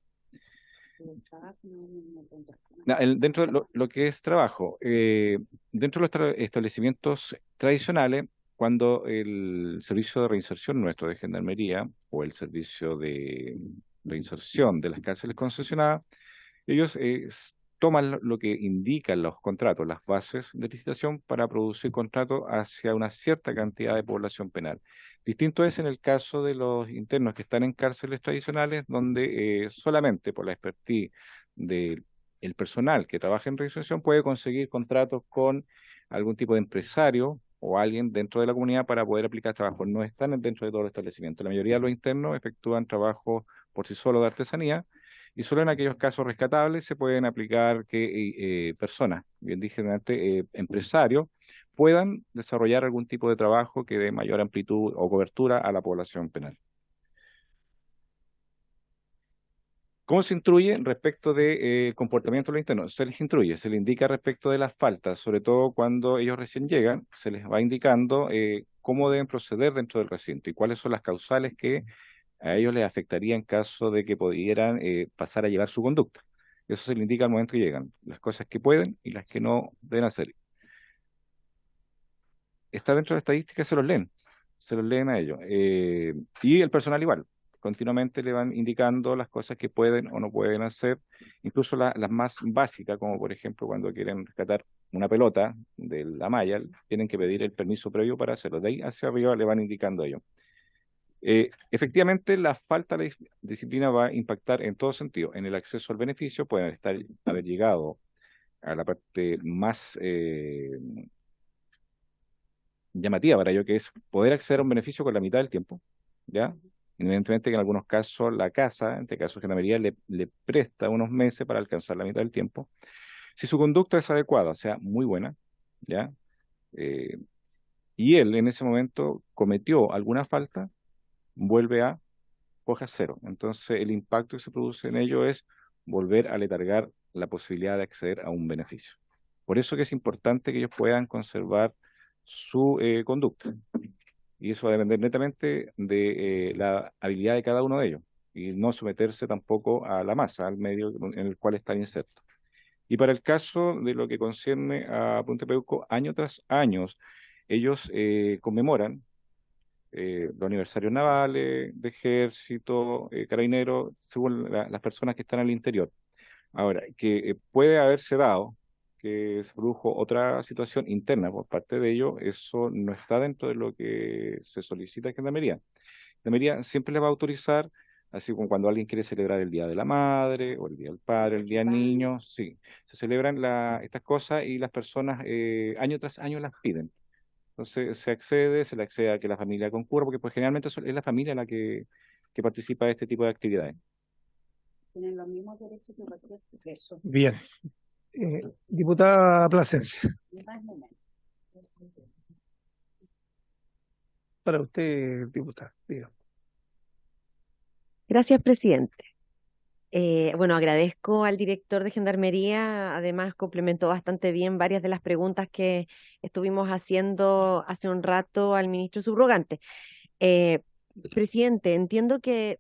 Dentro de lo que es trabajo, dentro de los establecimientos tradicionales, cuando el servicio de reinserción nuestro de Gendarmería o el servicio de reinserción de las cárceles concesionadas, ellos toman lo que indican los contratos, las bases de licitación para producir contratos hacia una cierta cantidad de población penal. Distinto es en el caso de los internos que están en cárceles tradicionales, donde solamente por la expertise del personal que trabaja en reinserción puede conseguir contratos con algún tipo de empresario o alguien dentro de la comunidad para poder aplicar trabajo. No están dentro de todo el establecimiento. La mayoría de los internos efectúan trabajo por sí solos de artesanía, y solo en aquellos casos rescatables se pueden aplicar que personas, bien dije antes, empresarios, puedan desarrollar algún tipo de trabajo que dé mayor amplitud o cobertura a la población penal. ¿Cómo se instruye respecto de comportamiento de los internos? Se les instruye, se les indica respecto de las faltas, sobre todo cuando ellos recién llegan, se les va indicando cómo deben proceder dentro del recinto y cuáles son las causales que a ellos les afectaría en caso de que pudieran pasar a llevar su conducta. Eso se les indica al momento que llegan, las cosas que pueden y las que no deben hacer. Está dentro de la estadística, se los leen a ellos. Y el personal igual, continuamente le van indicando las cosas que pueden o no pueden hacer, incluso las más básicas, como por ejemplo cuando quieren rescatar una pelota de la malla, tienen que pedir el permiso previo para hacerlo. De ahí hacia arriba le van indicando a ellos. Efectivamente, la falta de disciplina va a impactar en todo sentido. En el acceso al beneficio pueden haber llegado a la parte más llamativa para ello, que es poder acceder a un beneficio con la mitad del tiempo, ¿ya? Evidentemente que en algunos casos la casa, en este caso Gendarmería, le presta unos meses para alcanzar la mitad del tiempo. Si su conducta es adecuada, o sea, muy buena, ¿ya? Y él en ese momento cometió alguna falta, vuelve a hoja cero. Entonces, el impacto que se produce en ello es volver a letargar la posibilidad de acceder a un beneficio. Por eso que es importante que ellos puedan conservar su conducta. Y eso va a depender netamente de la habilidad de cada uno de ellos y no someterse tampoco a la masa, al medio en el cual están insertos. Y para el caso de lo que concierne a Punta Peuco, año tras año, ellos conmemoran los aniversarios navales, de ejército, carabineros, según las personas que están al interior. Ahora, que puede haberse dado que se produjo otra situación interna por parte de ellos, eso no está dentro de lo que se solicita a Gendarmería. Gendarmería siempre le va a autorizar, así como cuando alguien quiere celebrar el Día de la Madre, o el Día del Padre, el Día del Niño, sí, se celebran estas cosas y las personas año tras año las piden. Entonces se le accede a que la familia concurra, porque pues generalmente es la familia la que participa de este tipo de actividades. Tienen los mismos derechos que cualquier preso. Bien. Diputada Plasencia. Para usted, diputada, diga. Gracias, presidente. Bueno, agradezco al director de Gendarmería, además complementó bastante bien varias de las preguntas que estuvimos haciendo hace un rato al ministro subrogante. Presidente, entiendo que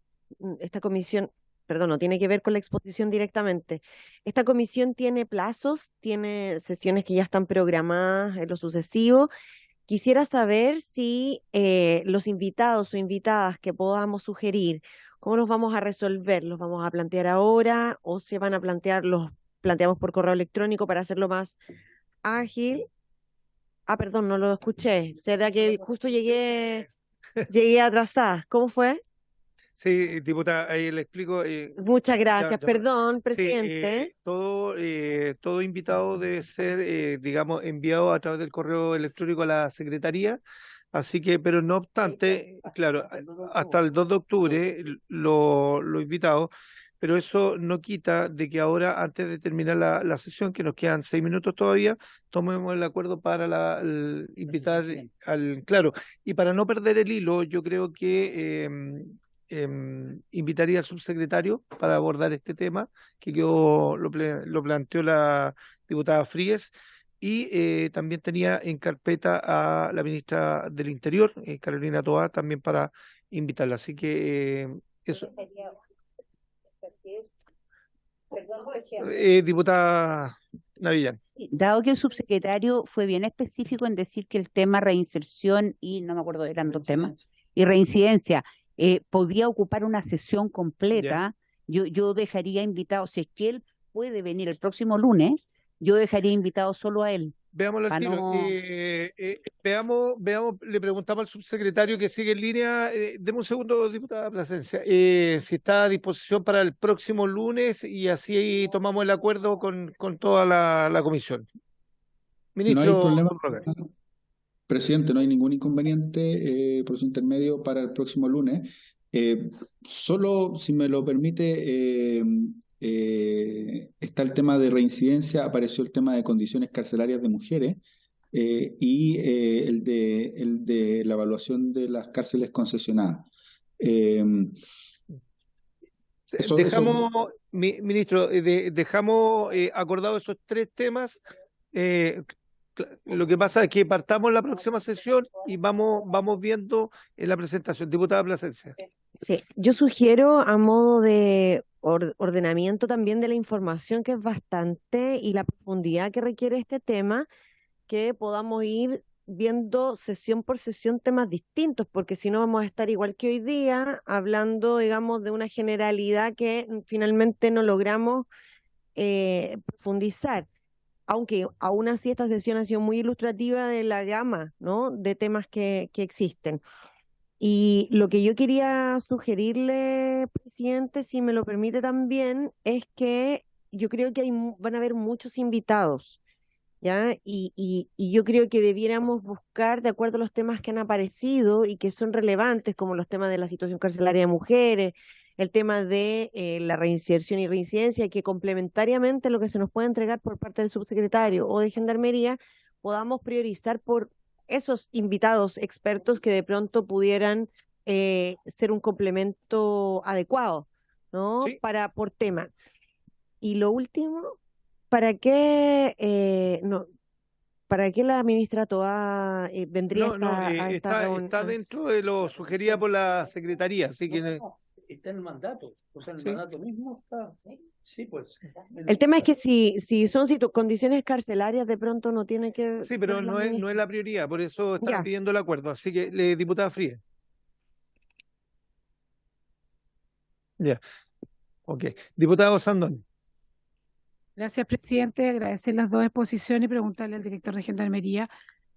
esta comisión, perdón, no tiene que ver con la exposición directamente. Esta comisión tiene plazos, tiene sesiones que ya están programadas en lo sucesivo. Quisiera saber si los invitados o invitadas que podamos sugerir, ¿cómo los vamos a resolver? ¿Los vamos a plantear ahora o se van a plantear, los planteamos por correo electrónico para hacerlo más ágil? Ah, perdón, no lo escuché. ¿Será que justo llegué atrasada? ¿Cómo fue? Sí, diputada, ahí le explico. Muchas gracias. Perdón, Sí, presidente. todo invitado debe ser, digamos, enviado a través del correo electrónico a la Secretaría. Así que, pero no obstante, claro, hasta el 2 de octubre los invitados, pero eso no quita de que ahora, antes de terminar la sesión, que nos quedan 6 minutos todavía, tomemos el acuerdo para invitar claro, y para no perder el hilo, yo creo que invitaría al subsecretario para abordar este tema, que lo planteó la diputada Fríes, y también tenía en carpeta a la ministra del Interior, Carolina Toá, también para invitarla. Así que eso. Diputada Navillán. Sí, dado que el subsecretario fue bien específico en decir que el tema reinserción y, no me acuerdo, eran dos temas, y reincidencia, podía ocupar una sesión completa, yo dejaría invitado, si es que él puede venir el próximo lunes, yo dejaría invitado solo a él. Veámoslo al tiro. Veamos, le preguntamos al subsecretario que sigue en línea. Deme un segundo, diputada Plasencia. Si está a disposición para el próximo lunes y así tomamos el acuerdo con toda la comisión. Ministro, no hay problema, presidente, no hay ningún inconveniente por su intermedio para el próximo lunes. Solo, si me lo permite, está el tema de reincidencia, apareció el tema de condiciones carcelarias de mujeres y el de la evaluación de las cárceles concesionadas. Ministro, dejamos acordados esos 3 temas. Lo que pasa es que partamos la próxima sesión y vamos viendo en la presentación. Diputada Plasencia. Sí, yo sugiero a modo de ordenamiento también de la información, que es bastante, y la profundidad que requiere este tema, que podamos ir viendo sesión por sesión temas distintos, porque si no vamos a estar igual que hoy día, hablando, digamos, de una generalidad que finalmente no logramos profundizar. Aunque aún así esta sesión ha sido muy ilustrativa de la gama, ¿no?, de temas que existen. Y lo que yo quería sugerirle, presidente, si me lo permite también, es que yo creo que van a haber muchos invitados, ¿ya? Y yo creo que debiéramos buscar, de acuerdo a los temas que han aparecido y que son relevantes, como los temas de la situación carcelaria de mujeres, el tema de la reinserción y reincidencia, que complementariamente lo que se nos puede entregar por parte del subsecretario o de Gendarmería, podamos priorizar por esos invitados expertos que de pronto pudieran ser un complemento adecuado, ¿no? Sí. Por tema. Y lo último, ¿para qué la ministra Toá vendría a esta está dentro de lo sugerido por la Secretaría, así que... Está en el mandato, o sea, en el Sí. mandato mismo está. Sí, pues. El tema es que si son condiciones carcelarias, de pronto no tiene que... Sí, pero ver la no es ministra. la prioridad, por eso están Ya. pidiendo el acuerdo. Así que, diputada Frías. Ya. Ok. Diputado Sandón. Gracias, presidente. Agradecer las dos exposiciones y preguntarle al director de Gendarmería,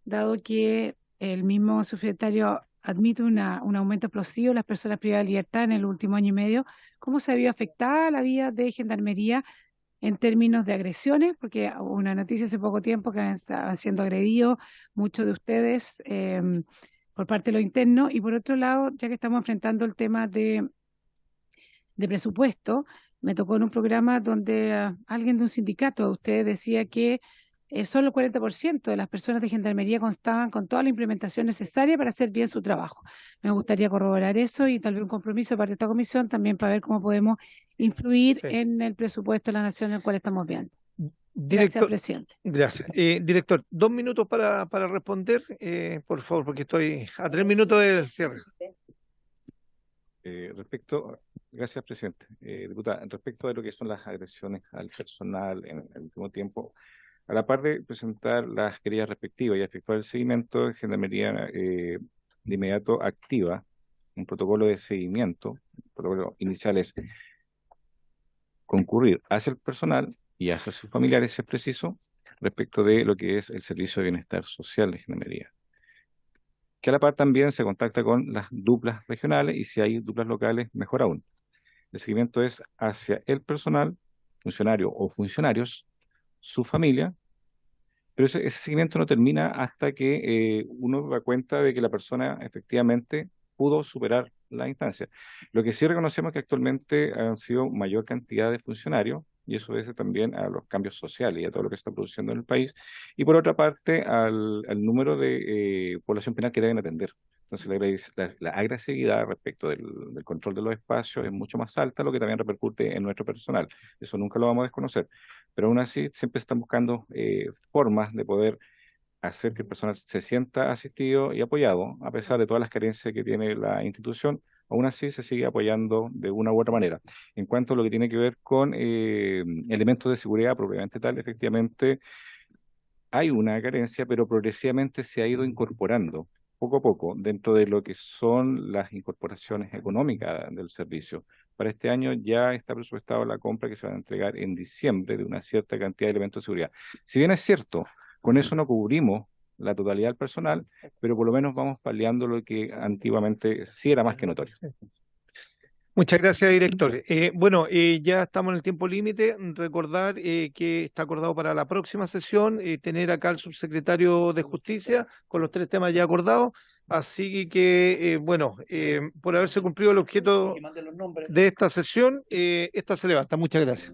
dado que el mismo subsecretario admite un aumento explosivo de las personas privadas de libertad en el último año y medio, ¿cómo se ha visto afectada la vida de Gendarmería en términos de agresiones? Porque hubo una noticia hace poco tiempo que estaban siendo agredidos muchos de ustedes por parte de lo interno, y por otro lado, ya que estamos enfrentando el tema de presupuesto, me tocó en un programa donde alguien de un sindicato de ustedes decía que solo el 40% de las personas de Gendarmería constaban con toda la implementación necesaria para hacer bien su trabajo. Me gustaría corroborar eso y tal vez un compromiso de parte de esta comisión también para ver cómo podemos influir en el presupuesto de la nación en el cual estamos viendo. Gracias, presidente. Gracias. Director, 2 minutos para responder, por favor, porque estoy a 3 minutos del cierre. Gracias, presidente. Diputada, respecto de lo que son las agresiones al personal en el último tiempo, a la par de presentar las querellas respectivas y efectuar el seguimiento, Gendarmería de inmediato activa un protocolo de seguimiento. El protocolo inicial es concurrir hacia el personal y hacia sus familiares, si es preciso, respecto de lo que es el Servicio de Bienestar Social de Gendarmería, que a la par también se contacta con las duplas regionales y si hay duplas locales, mejor aún. El seguimiento es hacia el personal, funcionario o funcionarios, su familia, pero ese seguimiento no termina hasta que uno da cuenta de que la persona efectivamente pudo superar la instancia. Lo que sí reconocemos es que actualmente han sido mayor cantidad de funcionarios, y eso obedece también a los cambios sociales y a todo lo que está produciendo en el país, y por otra parte al número de población penal que deben atender. Entonces la agresividad respecto del control de los espacios es mucho más alta, lo que también repercute en nuestro personal. Eso nunca lo vamos a desconocer. Pero aún así siempre están buscando formas de poder hacer que el personal se sienta asistido y apoyado, a pesar de todas las carencias que tiene la institución. Aún así se sigue apoyando de una u otra manera. En cuanto a lo que tiene que ver con elementos de seguridad propiamente tal, efectivamente hay una carencia, pero progresivamente se ha ido incorporando poco a poco dentro de lo que son las incorporaciones económicas del servicio. Para este año ya está presupuestado la compra que se va a entregar en diciembre de una cierta cantidad de elementos de seguridad. Si bien es cierto, con eso no cubrimos la totalidad del personal, pero por lo menos vamos paliando lo que antiguamente sí era más que notorio. Muchas gracias, director. Bueno, ya estamos en el tiempo límite. Recordar que está acordado para la próxima sesión tener acá al subsecretario de Justicia con los 3 temas ya acordados. Así que, bueno, por haberse cumplido el objeto de esta sesión, esta se levanta. Muchas gracias.